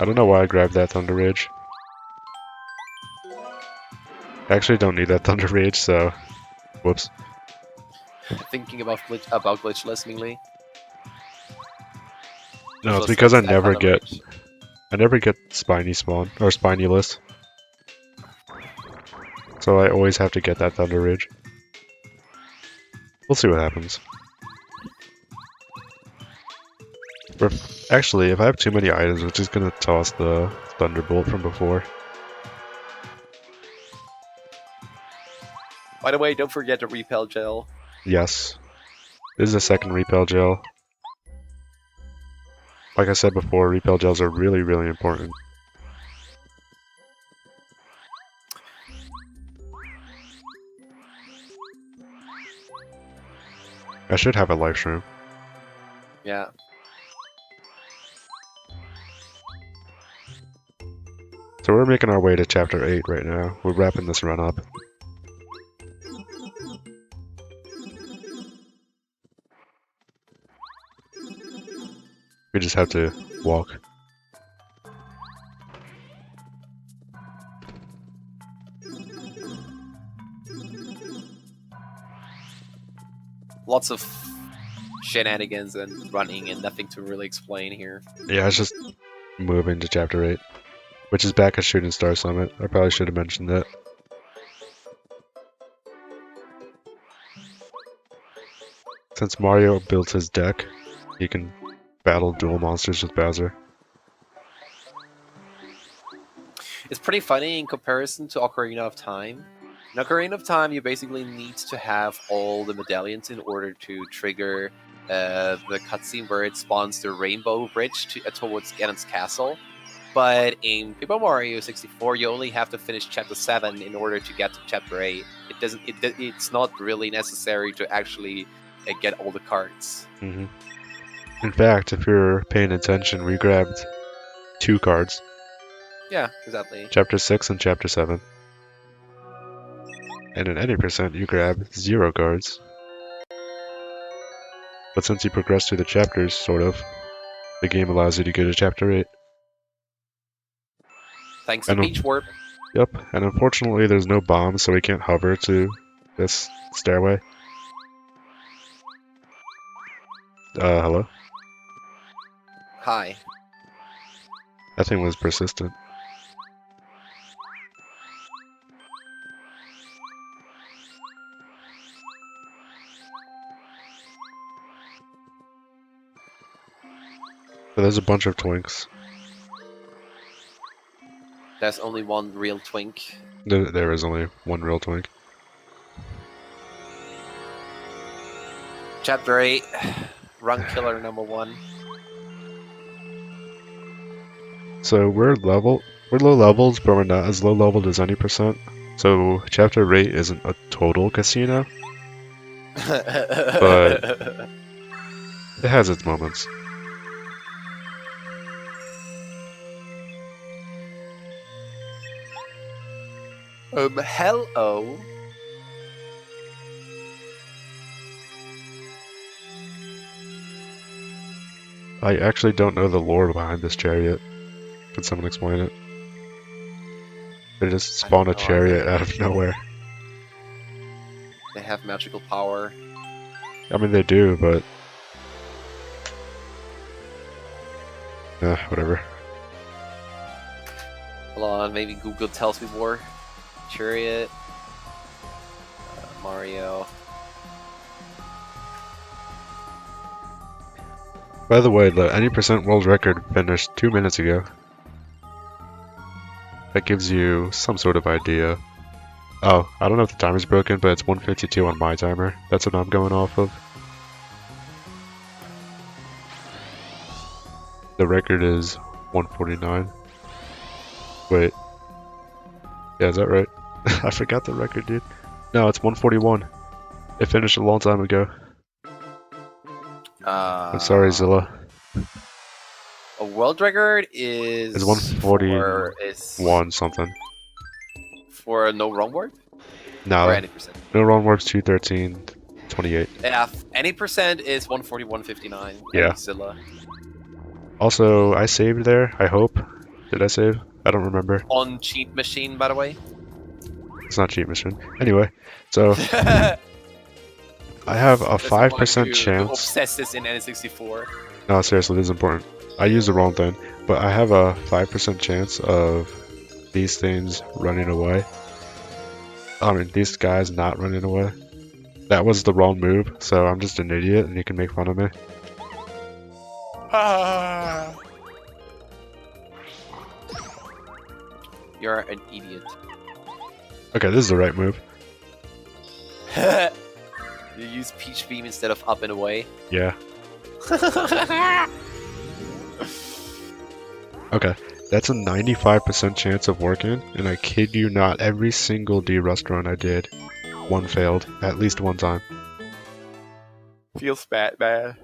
I don't know why I grabbed that Thunder Rage. I actually don't need that Thunder Rage, so... Whoops. Thinking about glitchless mainly. No, it's because I never get Spiny Spawn, or Spinyless. So I always have to get that Thunder Rage. We'll see what happens. Actually, if I have too many items, we're just gonna toss the Thunderbolt from before. By the way, don't forget the repel gel. Yes. This is the second repel gel. Like I said before, repel gels are really, really important. I should have a live stream. Yeah. So we're making our way to chapter 8 right now. We're wrapping this run up. We just have to walk. Lots of shenanigans and running and nothing to really explain here. Yeah, it's just moving to chapter 8. Which is back at Shooting Star Summit. I probably should have mentioned that. Since Mario built his deck, he can battle dual monsters with Bowser. It's pretty funny in comparison to Ocarina of Time. In Ocarina of Time, you basically need to have all the medallions in order to trigger the cutscene where it spawns the Rainbow Bridge towards Ganon's castle. But in Paper Mario 64, you only have to finish Chapter 7 in order to get to Chapter 8. It's not really necessary to actually get all the cards. Mm-hmm. In fact, if you're paying attention, we grabbed 2 cards. Yeah, exactly. Chapter 6 and Chapter 7. And in any percent, you grab 0 cards. But since you progress through the chapters, sort of, the game allows you to go to Chapter 8. Thanks to Peach Warp. Yep, and unfortunately there's no bombs, so we can't hover to this stairway. Hello? Hi. That thing was persistent. So there's a bunch of twinks. There's only one real twink. There is only one real twink. Chapter 8, Run Killer number 1. So we're low levels, but we're not as low leveled as any percent. So chapter 8 isn't a total casino, but it has its moments. Hello. I actually don't know the lore behind this chariot. Could someone explain it? They just spawn a chariot out of nowhere. They have magical power. I mean, they do, but... whatever. Hold on, maybe Google tells me more. Chariot. Mario. By the way, the any percent world record finished 2 minutes ago. That gives you some sort of idea. Oh, I don't know if the timer's broken, but it's 1:52 on my timer. That's what I'm going off of. The record is 1:49. Wait. Yeah, is that right? I forgot the record, dude. No, it's 1:41. It finished a long time ago. I'm sorry, Zilla. A world record is... It's 1:41 something. For no wrong word? No. Or any percent? No wrong words, 2:13:28. Yeah, any percent is 141.59. Yeah. Zilla. Also, I saved there, I hope. Did I save? I don't remember. On Cheat Machine, by the way. It's not Cheat Machine. Anyway, so I have a 5% chance. Obsess this in N64. No, seriously, this is important. I used the wrong thing, but I have a 5% chance of these things running away. I mean, these guys not running away. That was the wrong move, so I'm just an idiot and you can make fun of me. You're an idiot. Okay, this is the right move. You use Peach Beam instead of up and away. Yeah. Okay, that's a 95% chance of working, and I kid you not, every single D-Rust run I did, one failed, at least one time. Feels bad, man.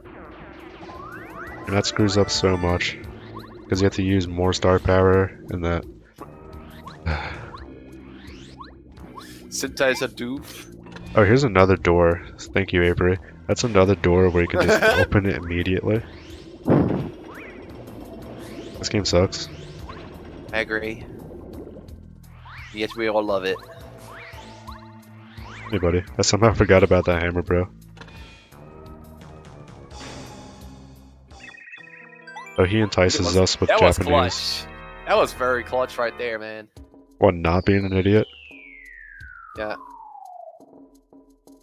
And that screws up so much, because you have to use more star power, and that... Sinta is a doof. Oh, here's another door. Thank you, Avery. That's another door where you can just open it immediately. This game sucks. I agree. Yet we all love it. Hey, buddy. I somehow forgot about that hammer, bro. Oh, he entices us with that Japanese. was clutch. That was very clutch right there, man. What, not being an idiot? Yeah.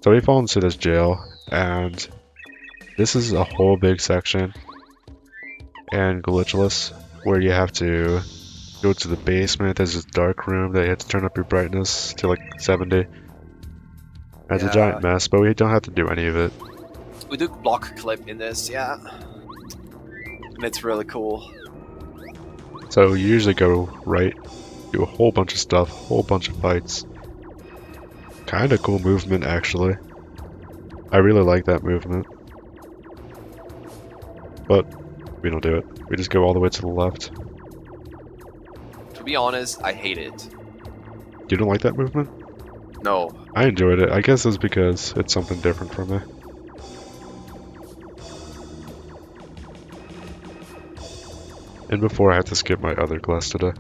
So we fall into this jail, and this is a whole big section, and glitchless, where you have to go to the basement. There's this dark room that you have to turn up your brightness to like 70. It's a giant mess, but we don't have to do any of it. We do block clip in this, yeah. And it's really cool. So you usually go right, do a whole bunch of stuff, whole bunch of fights. Kinda cool movement, actually. I really like that movement. But we don't do it. We just go all the way to the left. To be honest, I hate it. You don't like that movement? No. I enjoyed it. I guess it's because it's something different for me. And before I had to skip my other class today.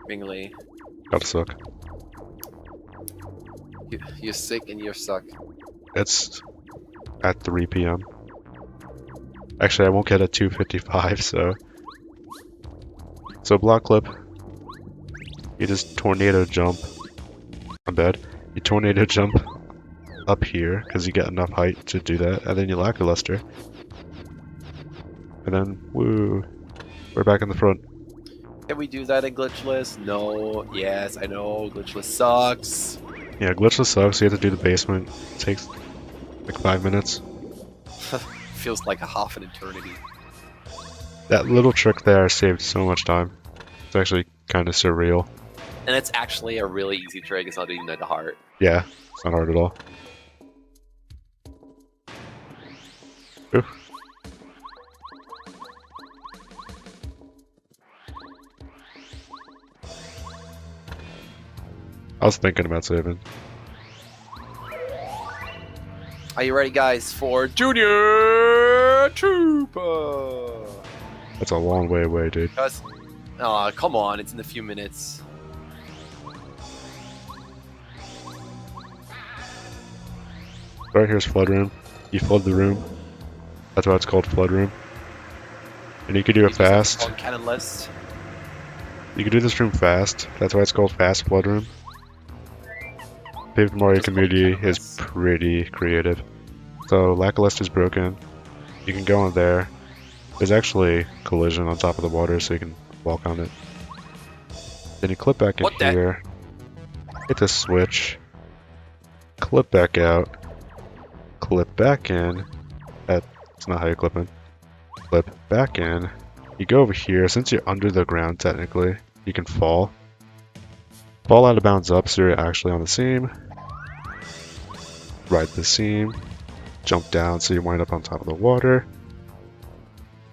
Bingley. Gotta suck. You're sick and you suck. It's at 3 p.m. Actually, I won't get at 2:55, so... So block clip. You just tornado jump. I'm bad. You tornado jump up here, because you get enough height to do that, and then you lackluster. And then, woo, we're back in the front. Can we do that in glitchless? No. Yes, I know. Glitchless sucks. Yeah, glitchless sucks. You have to do the basement. It takes like 5 minutes. Feels like a half an eternity. That little trick there saved so much time. It's actually kind of surreal. And it's actually a really easy trick. It's not even that hard. Yeah, it's not hard at all. Ooh. I was thinking about saving. Are you ready, guys, for Junior Trooper? That's a long way away, dude. Oh, come on. It's in a few minutes. Right here's flood room. You flood the room. That's why it's called flood room. And you can do it fast. On cannon list. You can do this room fast. That's why it's called fast flood room. Paper Mario community is pretty creative. So Lackluster's broken. You can go on there. There's actually collision on top of the water, so you can walk on it. Then you clip back in here. Hit the switch. Clip back out. Clip back in. That's not how you clip in. Clip back in. You go over here. Since you're under the ground, technically, you can fall. Fall out of bounds up, so you're actually on the seam. Ride the seam. Jump down so you wind up on top of the water.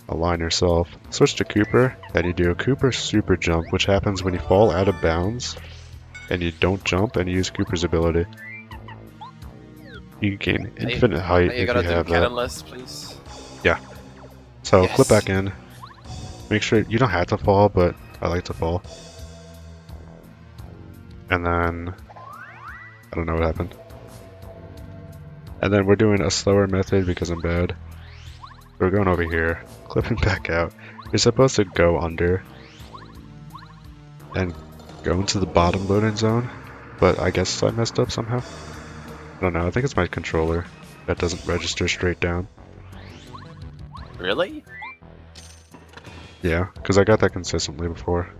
Align yourself. Switch to Cooper, and you do a Cooper super jump, which happens when you fall out of bounds and you don't jump and you use Cooper's ability. You gain infinite height if you have that. List, please. Yeah. So yes. Clip back in. Make sure you don't have to fall, but I like to fall. And then I don't know what happened. And then we're doing a slower method because I'm bad. We're going over here, clipping back out. You're supposed to go under and go into the bottom loading zone, but I guess I messed up somehow. I don't know, I think it's my controller that doesn't register straight down. Really? Yeah, because I got that consistently before.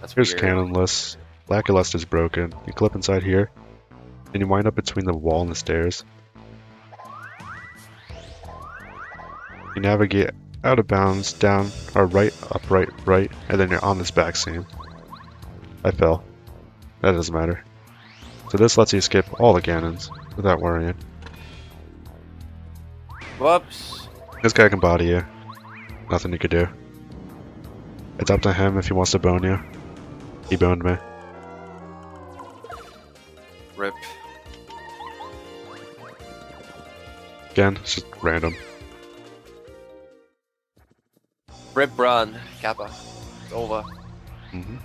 That's Here's weird. Cannonless. Lackluster's broken. You clip inside here, and you wind up between the wall and the stairs. You navigate out of bounds, down, or right, up, right, right, and then you're on this back seam. I fell. That doesn't matter. So this lets you skip all the cannons without worrying. Whoops. This guy can body you. Nothing you could do. It's up to him if he wants to bone you. He boned me. Rip. Again, it's just random. Rip run. Kappa. It's over. Hmm.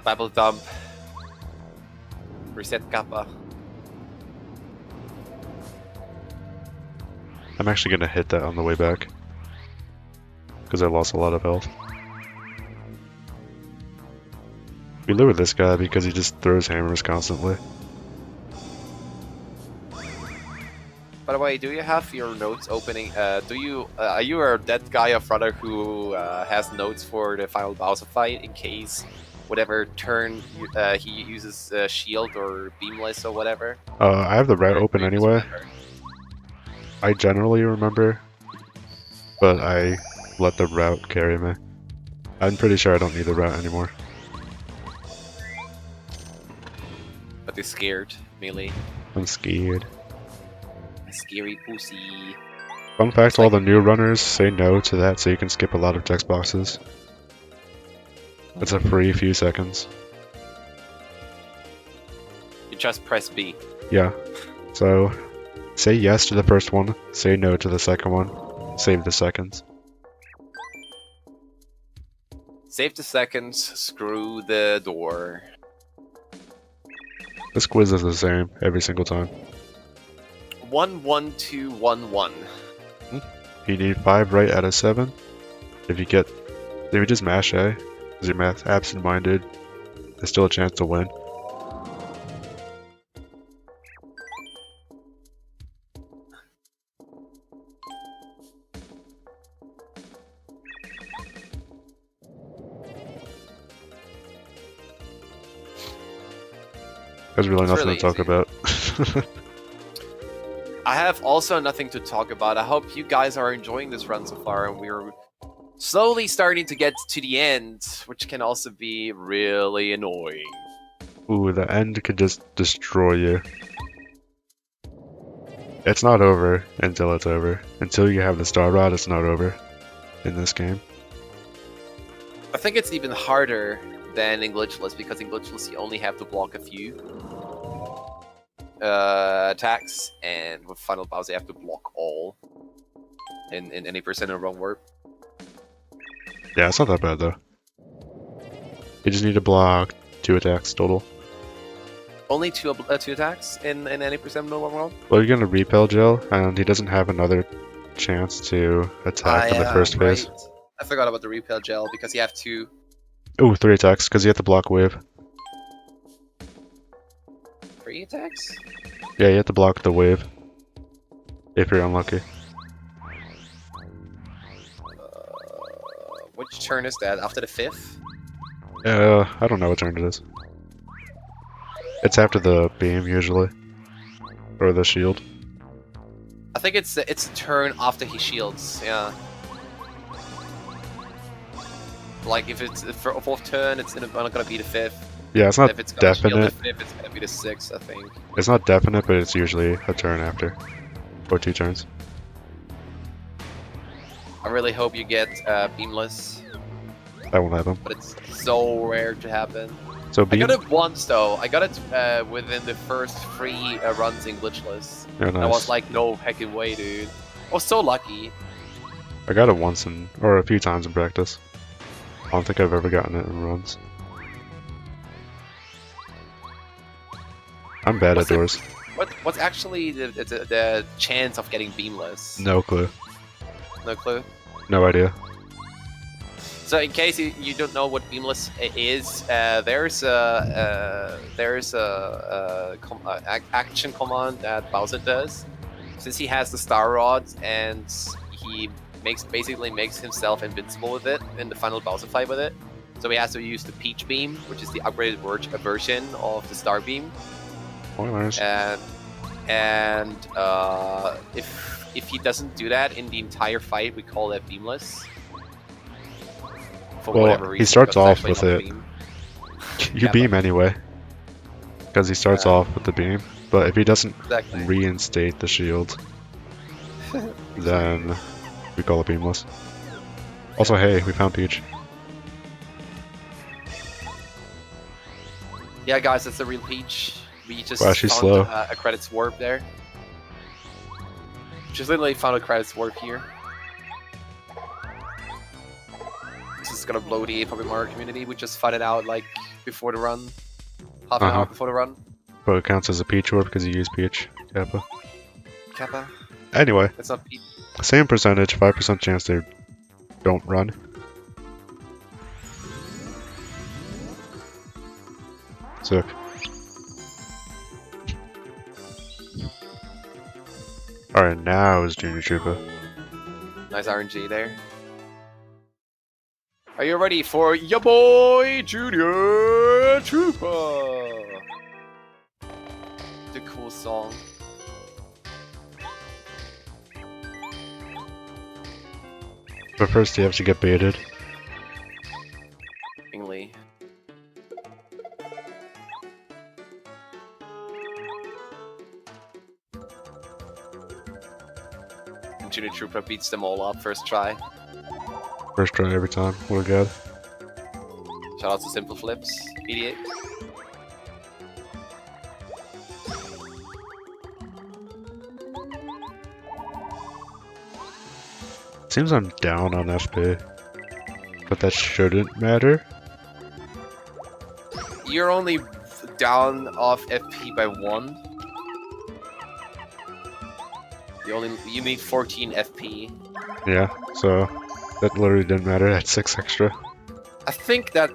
Bible dump. Reset Kappa. I'm actually gonna hit that on the way back. Because I lost a lot of health. We lure this guy because he just throws hammers constantly. By the way, do you have your notes opening? Are you that guy of brother who has notes for the final Bowser fight in case whatever turn he uses shield or beamless or whatever? I have the route Or open do you just anyway. remember? I generally remember, but I let the route carry me. I'm pretty sure I don't need the route anymore. But they're scared, melee. I'm scared. Scary pussy. Fun fact, It's all like- the new runners say no to that so you can skip a lot of text boxes. It's a free few seconds. You just press B. Yeah. So, say yes to the first one, say no to the second one, save the seconds. Save the seconds, screw the door. This quiz is the same every single time. 11211. You need 5 right out of 7. If you just mash A, because you're math absent-minded, there's still a chance to win. There's really It's nothing really to talk easy. about. I have also nothing to talk about. I hope you guys are enjoying this run so far, and we're slowly starting to get to the end, which can also be really annoying. Ooh, the end could just destroy you. It's not over until it's over. Until you have the Star Rod, it's not over in this game. I think it's even harder than in Glitchless, because in Glitchless you only have to block a few attacks, and with Final Bowser you have to block all in any percent of wrong warp. Yeah, it's not that bad though. You just need to block 2 attacks total. Only two attacks in any percent of wrong warp? Well, you're gonna repel Jill, and he doesn't have another chance to attack in the first phase. Right. I forgot about the repel gel, because you have to. Ooh, 3 attacks, because you have to block wave. 3 attacks? Yeah, you have to block the wave. If you're unlucky. Which turn is that? After the 5th? I don't know what turn it is. It's after the beam, usually. Or the shield. I think it's a turn after he shields, yeah. Like if it's for a 4th turn, it's not gonna be the 5th. Yeah, it's not If it's gonna shield definite. the 5th, it's gonna be the 6th, I think. It's not definite, but it's usually a turn after. Or 2 turns. I really hope you get beamless, That won't happen. but it's so rare to happen. So I beam. got it once though. I got it within the first 3 runs in Glitchless. Oh, I nice. was like, no heckin' way, dude. I was so lucky. I got it once or a few times in practice. I don't think I've ever gotten it in runs. I'm bad What's at it- doors. What's actually the chance of getting beamless? No clue. No clue. No idea. So in case you don't know what beamless is, there's a action command that Bowser does. Since he has the Star Rod and he basically makes himself invincible with it in the final Bowser fight with it. So he has to use the Peach Beam, which is the upgraded version of the Star Beam. Spoilers. And if he doesn't do that in the entire fight, we call that beamless. for Well, whatever he reason. starts because off it's with actually it. not You Yeah, beam anyway. Because he starts Yeah. off with the beam. But if he doesn't Exactly. reinstate the shield, then we call it beamless. Also, hey, we found Peach. Yeah, guys, that's the real Peach. We just Wow, she's found slow. a credits warp there. Just literally found a credits warp here. This is gonna blow the Paper Mario community. We just found it out like before the run, half an Uh-huh. hour before the run. But it counts as a Peach warp because you use Peach. Kappa. Kappa, Anyway, it's not Peach. same percentage, 5% chance they don't run. Sick. Alright, now is Junior Troopa. Nice RNG there. Are you ready for your boy Junior Trooper? The cool song. But first you have to get baited. Ingley. And Junior Trooper beats them all up first try. First try every time. What a god. Shout out to Simple Flips, mediate. Seems I'm down on FP. But that shouldn't matter. You're only down off FP by 1. You need 14 FP. Yeah, so that literally didn't matter. That's 6 extra. I think that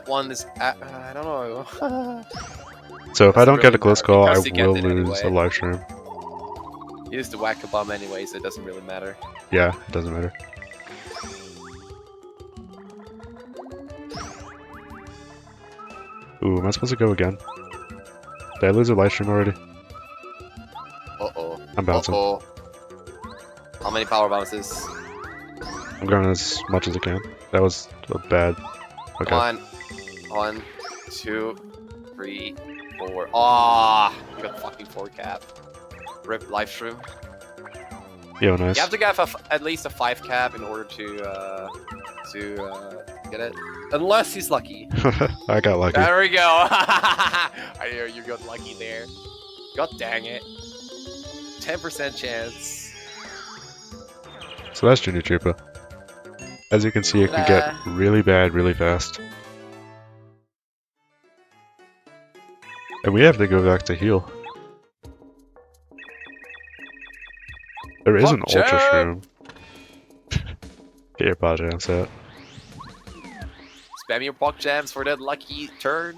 one is I don't know. So if I Doesn't don't get a really close matter, call, I because you get will it lose a anyway. live stream. You used to whack a bomb anyway, so it doesn't really matter. Yeah, it doesn't matter. Ooh, am I supposed to go again? Did I lose a live stream already? Uh-oh. I'm bouncing. Uh-oh. How many power bounces? I'm going as much as I can. That was a bad. Okay. Come on. 1, 2, 3, 4. Ah, you got fucking 4 cap. Rip live stream. Yo, nice. You have to get at least a 5 cap in order to get it. Unless he's lucky. I got lucky. There we go. I hear you got lucky there. God dang it. 10% chance. So that's Junior Troopa. As you can see, it can get really bad really fast. And we have to go back to heal. There is an Pop Ultra Jam! Shroom. Get your Pod Jam set. Spam your Pog Jams for that lucky turn.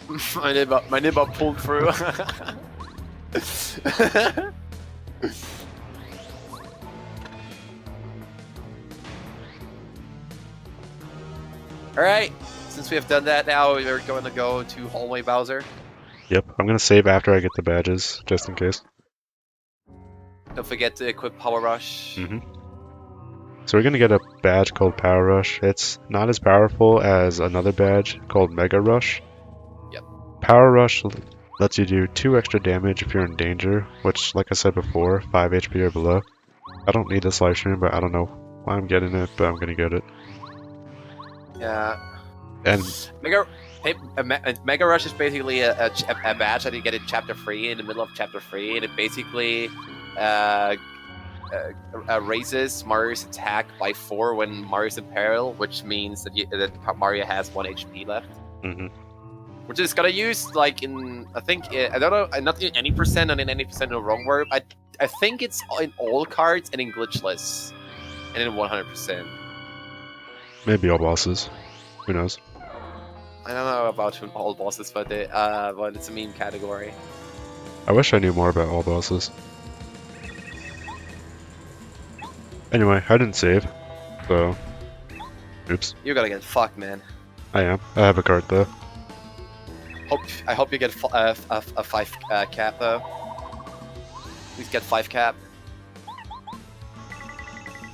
my nibba pulled through. Alright, since we have done that now, we're going to go to Hallway Bowser. Yep, I'm gonna save after I get the badges, just in case. Don't forget to equip Power Rush. So we're gonna get a badge called Power Rush. It's not as powerful as another badge called Mega Rush. Yep. Power Rush lets you do 2 extra damage if you're in danger, which, like I said before, 5 HP or below. I don't need this live stream, but I don't know why I'm getting it, but I'm gonna get it. Yeah. And Mega Rush is basically a badge that you get in Chapter 3, in the middle of Chapter 3, and it basically raises Mario's attack by 4 when Mario's in peril, which means that Mario has 1 HP left. Which is gonna use, like, in, I think, I don't know, not in any percent, and in any percent in the wrong word, I think it's in all cards and in glitchless, and in 100%. maybe all bosses. Who knows? I don't know about all bosses, but it's a meme category. I wish I knew more about all bosses. Anyway, I didn't save, so... Oops. You're gonna get fucked, man. I am. I have a card though. I hope you get a 5 cap though. Please get 5 cap.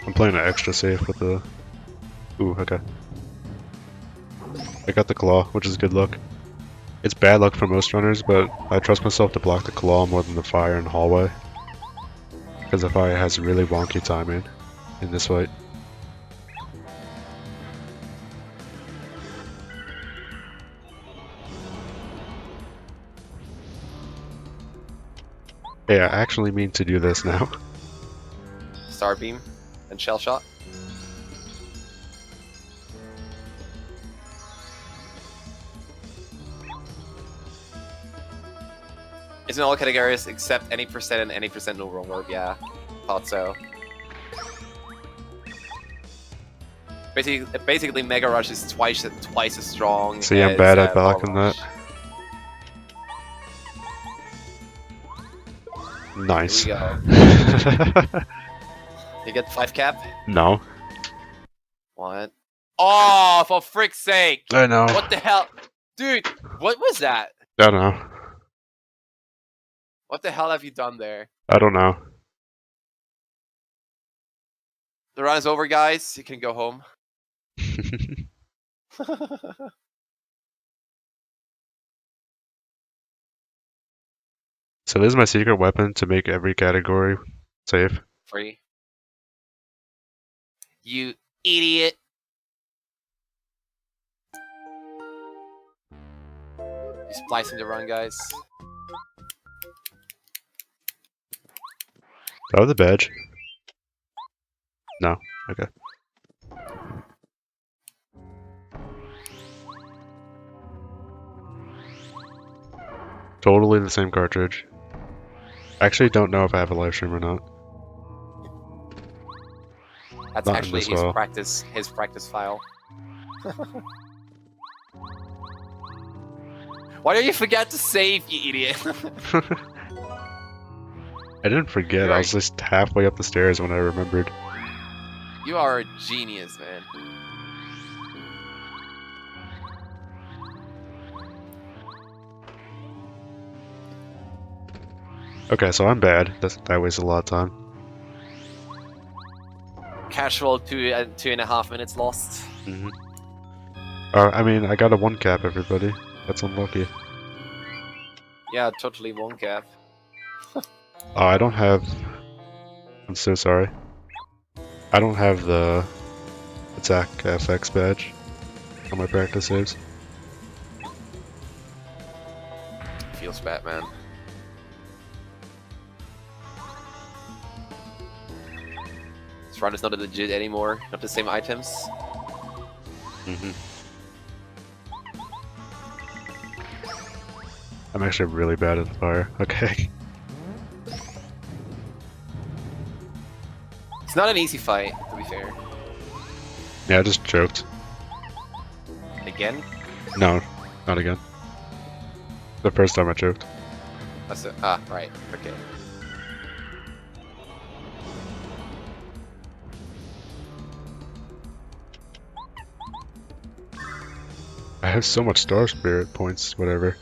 I'm playing an extra safe with the... Ooh, okay. I got the claw, which is good luck. It's bad luck for most runners, but I trust myself to block the claw more than the fire and hallway. Because the fire has really wonky timing in this fight. Hey, I actually mean to do this now. Star beam and shell shot. It's in all categories except any percent and any percent no wrong verb. Yeah, thought so. Basically, Mega Rush is twice as strong. See, I'm bad at blocking that. Nice. Here we go. You get 5 cap? No. What? Oh, for frick's sake! I know. What the hell? Dude, what was that? I don't know. What the hell have you done there? I don't know. The run is over, guys. You can go home. So this is my secret weapon to make every category safe. Free. You idiot. You splicing the run, guys. Oh, the badge. No. Okay. Totally the same cartridge. Actually, don't know if I have a live stream or not. That's Not in actually this his file. practice file. Why don't you forget to save, you idiot? I didn't forget, I was just halfway up the stairs when I remembered. You are a genius, man. Okay, so I'm bad. That wastes a lot of time. Casual 2.5 minutes lost. Mm-hmm. I mean, I got a 1 cap, everybody. That's unlucky. Yeah, totally 1 cap. Oh, I don't have... I'm so sorry. I don't have the attack FX badge on my practice saves. Feels bad, man. This run is not legit anymore. Not the same items. Mm-hmm. I'm actually really bad at the fire. Okay. It's not an easy fight, to be fair. Yeah, I just choked. Again? No, not again. The first time I choked. That's it. Right. Okay. I have so much Star Spirit points, whatever.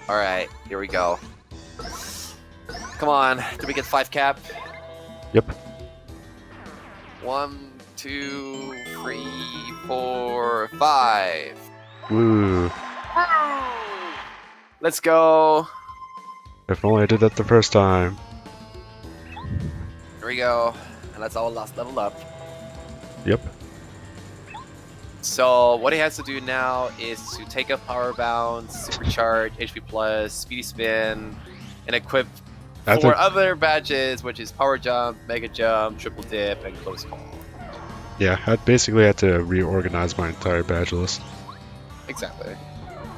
Alright, here we go. Come on, did we get 5 cap? Yep. 1, 2, 3, 4, 5. Woo. Let's go. If only I did that the first time. Here we go. And that's our last level up. Yep. So what he has to do now is to take up Power Bounce, Supercharge, HP Plus, Speedy Spin, and equip I 4 think- other badges, which is Power Jump, Mega Jump, Triple Dip, and Close Call. Yeah, I basically had to reorganize my entire badge list. Exactly.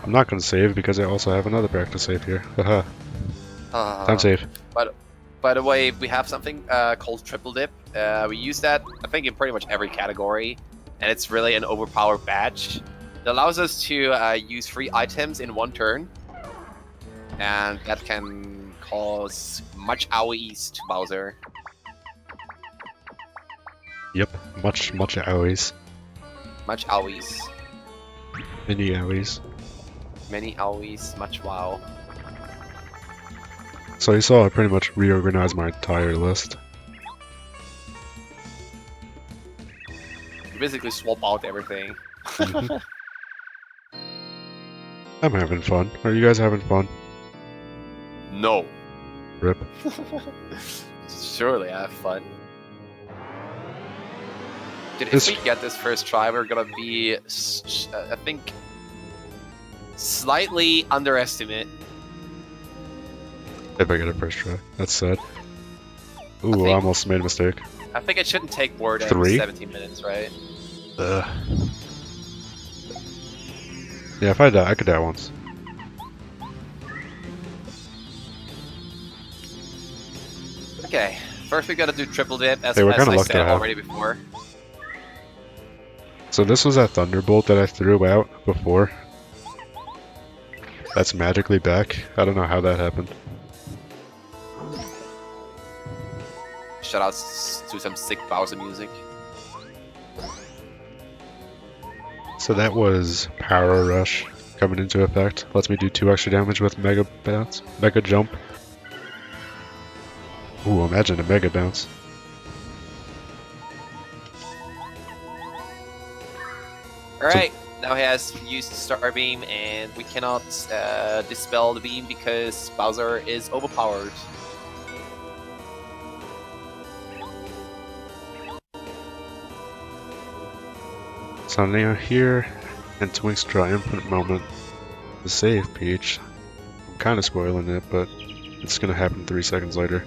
I'm not gonna save because I also have another practice save here. Haha. Time save. By the way, we have something called Triple Dip. We use that, I think, in pretty much every category, and it's really an overpowered badge. It allows us to use free items in one turn, and that can cause much AoEs to Bowser. Yep, much owies. Much AoEs. Many owies. Many AoEs, much WoW. So you saw I pretty much reorganized my entire list. You basically swap out everything. Mhm. I'm having fun. Are you guys having fun? No. Rip. Surely I have fun. Dude, if This- we get this first try, we're gonna be, I think, slightly underestimate. If I get it first try. That's sad. Ooh, think- I almost made a mistake. I think it shouldn't take more than 3? 17 minutes, right? Yeah, if I die, I could die once. Okay, first we gotta do triple dip, as, Hey, what as kind of I luck said do I have? already before. So this was that Thunderbolt that I threw out before. That's magically back. I don't know how that happened. Shoutouts to some sick Bowser music. So that was Power Rush coming into effect. Lets me do 2 extra damage with Mega Bounce, Mega Jump. Ooh, imagine a Mega Bounce. Alright, now he has used Star Beam, and we cannot dispel the beam because Bowser is overpowered. So now here, in Twink's triumphant moment, to save Peach. I'm kind of spoiling it, but it's gonna happen 3 seconds later.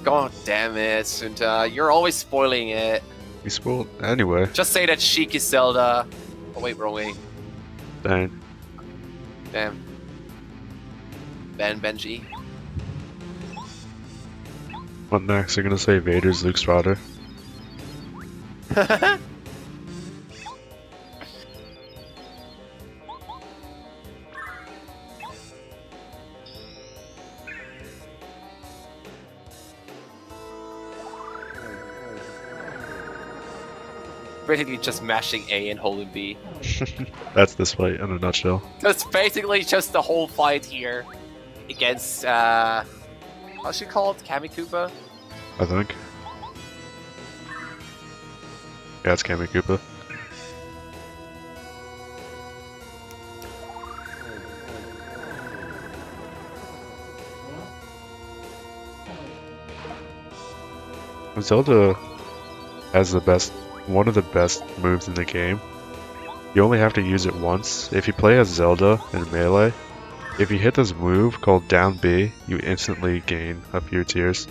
God damn it, Sunta, you're always spoiling it. We spoiled anyway. Just say that Sheik is Zelda. Oh wait, wrong way. Dang. Damn. Benji. What next? They're gonna say Vader's Luke's father. Basically just mashing A and holding B. That's this fight in a nutshell. That's basically just the whole fight here against what's she called? Kamikupa? I think. Yeah, it's Kamikupa. Zelda has one of the best moves in the game. You only have to use it once. If you play as Zelda in Melee, if you hit this move called down B, you instantly gain a few tiers.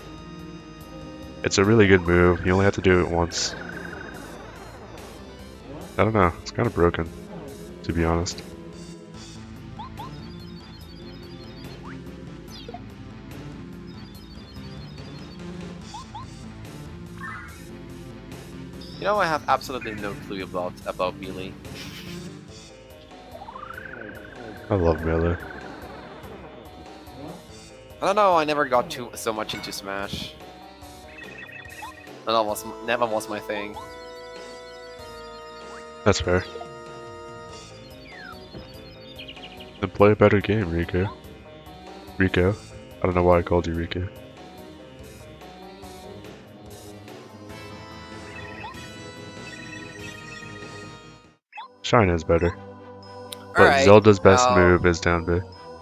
It's a really good move. You only have to do it once. I don't know. It's kind of broken, to be honest. You know, I have absolutely no clue about Melee. I love Melee. I don't know, I never got so much into Smash. Never was my thing. That's fair. Then play a better game, Riku. Rico. I don't know why I called you Riku. Shine is better. But Alright, Zelda's best well, move is down B.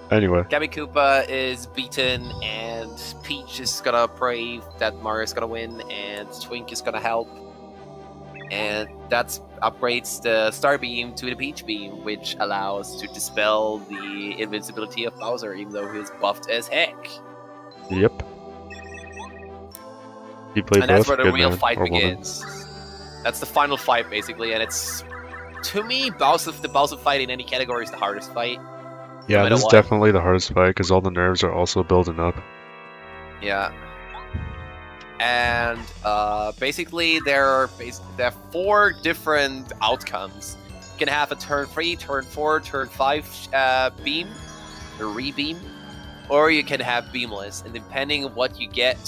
Anyway, Kamikupa is beaten, and Peach is gonna pray that Mario's gonna win, and Twink is gonna help. And that upgrades the Star Beam to the Peach Beam, which allows to dispel the invincibility of Bowser, even though he's buffed as heck. yep. You play And that's both, where the good real man fight or woman. begins. That's the final fight, basically, and it's, to me, the Bowser fight in any category is the hardest fight. Yeah, matter this is what. definitely the hardest fight because all the nerves are also building up. Yeah. And basically, there are 4 different outcomes can have a turn 3, turn 4, turn 5 beam, or re-beam, or you can have beamless. And depending on what you get,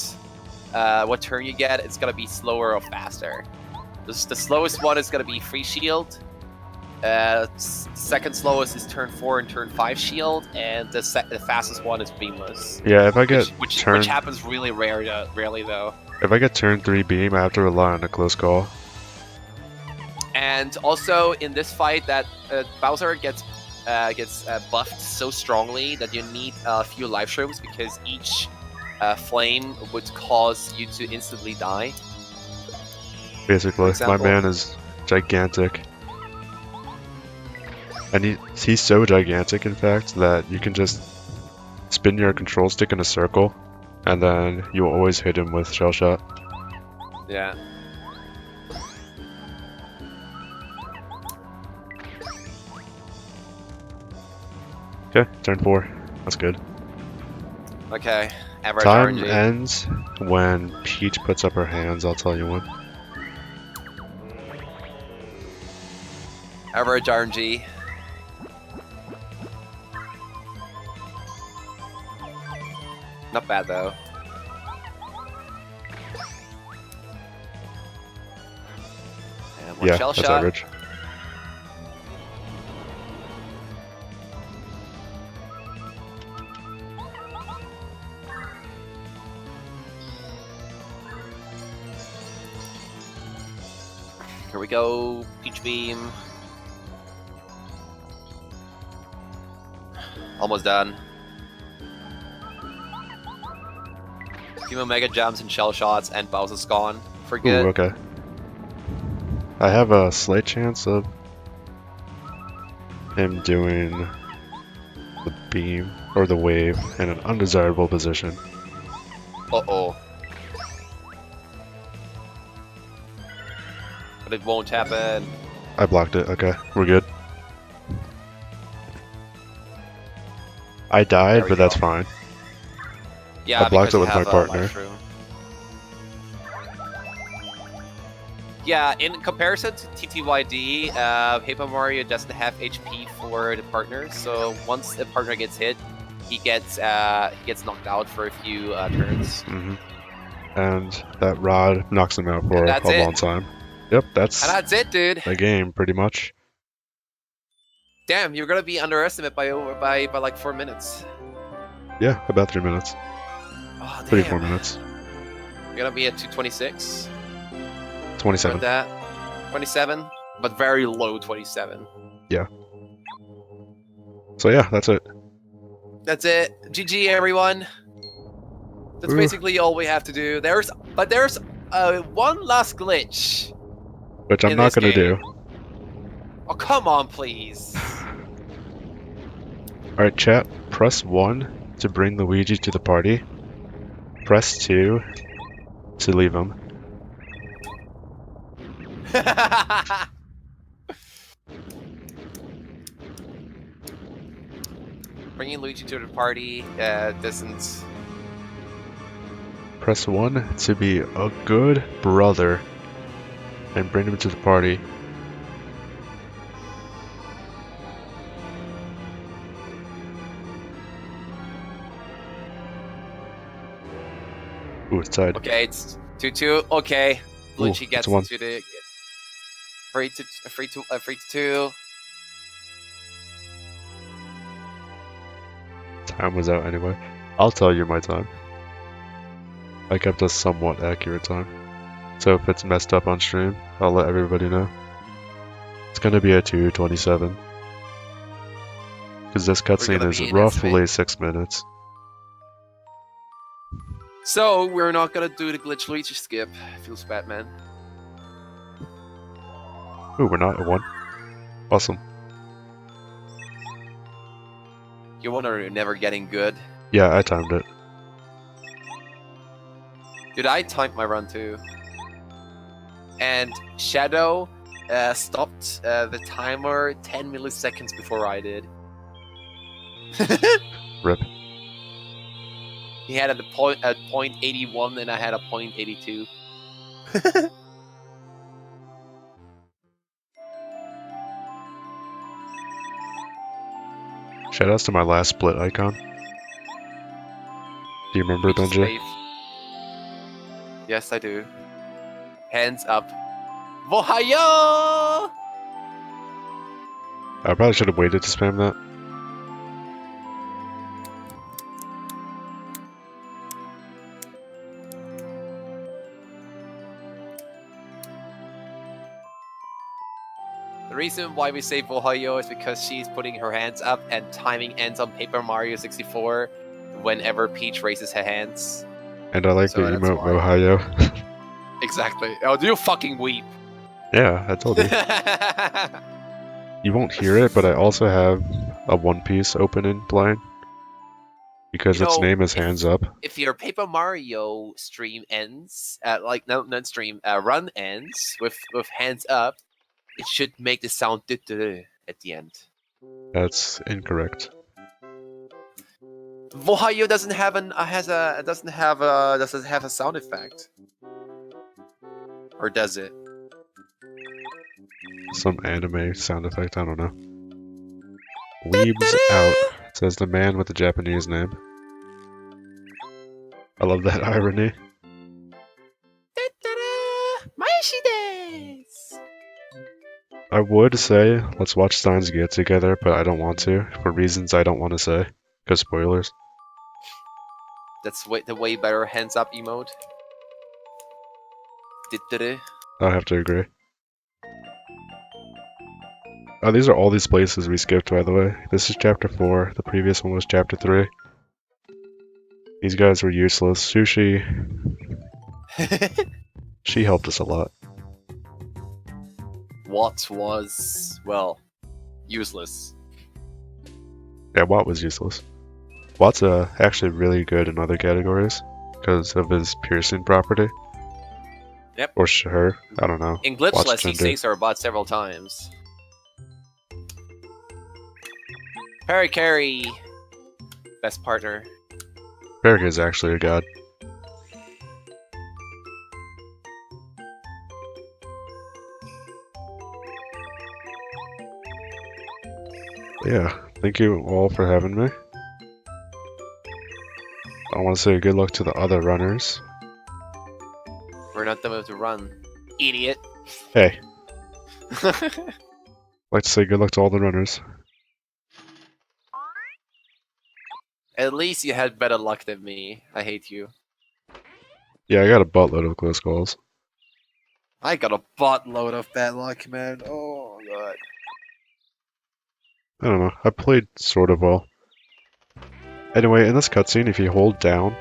what turn you get, it's gonna be slower or faster. The slowest one is gonna be free shield. Second slowest is turn 4 and turn 5 shield, and the fastest one is beamless. Yeah, if I get Which turn, happens really rarely though. if I get turn 3 beam, I have to rely on a close call. And also in this fight, that Bowser gets buffed so strongly that you need a few life shrooms because each flame would cause you to instantly die. Basically, my example. man is gigantic. And he's so gigantic, in fact, that you can just spin your control stick in a circle, and then you'll always hit him with Shell Shot. Yeah. Okay, turn 4. That's good. Okay. Average Time RNG. ends when Peach puts up her hands, I'll tell you when. Average RNG. Not bad though. And one Yeah, shell that's shot. average. Here we go. Peach beam. Almost done. Team Omega jumps and shell shots, and Bowser's gone for good. Ooh, okay. I have a slight chance of him doing the beam or the wave in an undesirable position. Uh-oh. But it won't happen. I blocked it. Okay, we're good. I There died, we but that's go. fine. Yeah, I blocked because it you with my have a partner. life room. Yeah, in comparison to TTYD, Paper Mario doesn't have HP for the partner, so once the partner gets hit, he gets knocked out for a few turns. And that rod knocks him out for that's a it. long time. Yep, that's And that's it, dude. the game, pretty much. Damn, you're gonna be underestimated by like 4 minutes. Yeah, about 3 minutes. Oh, damn. 34 minutes. You're gonna be at 226. 27. With that, 27, but very low 27. So yeah, that's it. That's it. GG, everyone. That's Ooh. basically all we have to do. There's one last glitch. Which I'm in not this gonna game. do. Oh, come on, please. Alright, chat, press 1 to bring Luigi to the party. Press 2 to leave him. Bringing Luigi to the party doesn't. Press 1 to be a good brother and bring him to the party. Ooh, it's tied. Okay, it's 2-2. Okay, Luigi gets it's one. into the 3-2. Time was out anyway. I'll tell you my time. I kept a somewhat accurate time. So if it's messed up on stream, I'll let everybody know. It's gonna be a 2:27. Because this cutscene gonna is be in roughly 6 minutes. So we're not gonna do the glitch Luigi skip. Feels bad, man. Ooh, we're not at 1. Awesome. You wonder never getting good. Yeah, I timed it. Dude, I timed my run too. And Shadow stopped the timer 10 milliseconds before I did. Rip. He had a point at 0.81 and I had a 0.82. Shoutouts to my last split icon. Do you remember, We just Benji? wave. Yes, I do. Hands up. Vohayo! I probably should have waited to spam that. The reason why we say Vohayo is because she's putting her hands up and timing ends on Paper Mario 64 whenever Peach raises her hands. And I like So the that's emote why. Ohio. Exactly. Oh, do you fucking weep? Yeah, I told you. You won't hear it, but I also have a One Piece open and playing. Because You its know, name is Hands Up. If your Paper Mario stream ends, not stream, run ends with hands up, it should make the sound "du-du-du" at the end. That's incorrect. Vohayo doesn't have doesn't have a sound effect, or does it? Some anime sound effect, I don't know. Weebs out, says the man with the Japanese name. I love that irony. I would say, let's watch Steins Gate together, but I don't want to, for reasons I don't want to say. Because spoilers. That's the way better hands up emote. Du-du-du. I have to agree. Oh, these are all these places we skipped, by the way. This is chapter 4, the previous one was chapter 3. These guys were useless. Sushi, she helped us a lot. What was, well, useless. Yeah, Watt was useless. Watt's actually really good in other categories because of his piercing property. Yep. Or her, I don't know. In Watt's Glitchless, he gender. saves our bot several times. Carry, best partner. Berg is actually a god. Yeah, thank you all for having me. I want to say good luck to the other runners. We're not done with the run, idiot. Hey, I'd like to say good luck to all the runners. At least you had better luck than me. I hate you. Yeah, I got a buttload of close calls. I got a buttload of bad luck, man. Oh god. I don't know, I played sort of well. Anyway, in this cutscene, if you hold down,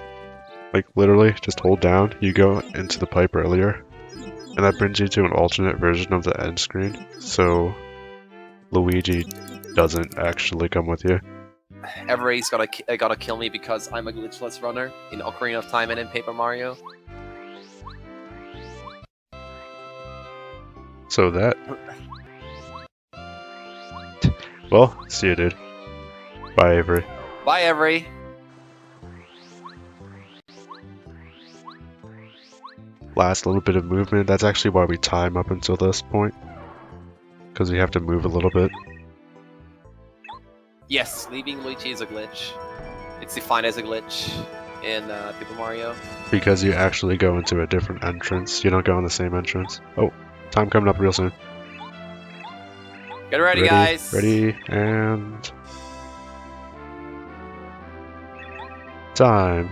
like literally just hold down, you go into the pipe earlier. And that brings you to an alternate version of the end screen, so Luigi doesn't actually come with you. Everybody's gotta kill me because I'm a glitchless runner in Ocarina of Time and in Paper Mario. So that... Well, see you, dude. Bye, Avery. Bye, Every. Last little bit of movement, that's actually why we time up until this point. Because we have to move a little bit. Yes, leaving Luigi is a glitch. It's defined as a glitch in Paper Mario. Because you actually go into a different entrance. You don't go in the same entrance. Oh, time coming up real soon. Get ready, guys. Ready, and... time.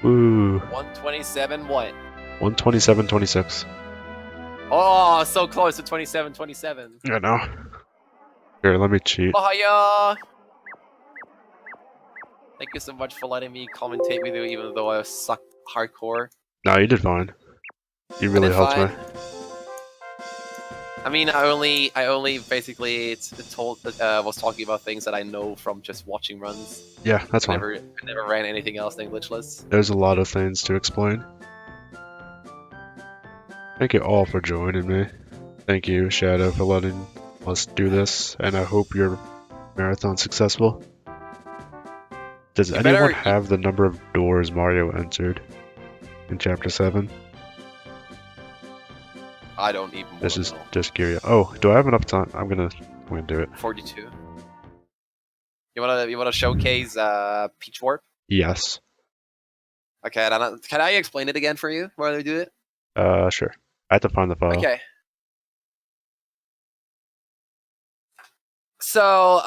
Woo. 127 what? 127.26. Oh, so close to 27. I know. Here, let me cheat. Oh, hiya! Thank you so much for letting me commentate with you, even though I suck hardcore. No, you did fine. You really did helped fine. me. I mean, I only basically was talking about things that I know from just watching runs. Yeah, that's I fine. never ran anything else than glitchless. There's a lot of things to explain. Thank you all for joining me. Thank you, Shadow, for letting us do this, and I hope your marathon's successful. Does You anyone better- have the number of doors Mario entered in Chapter 7? I don't even This wanna is know. just curious. Oh, do I have enough time? I'm gonna do it. 42. You wanna showcase Peach Warp? Yes. Okay, can I explain it again for you while I do it? Sure. I have to find the file. Okay. So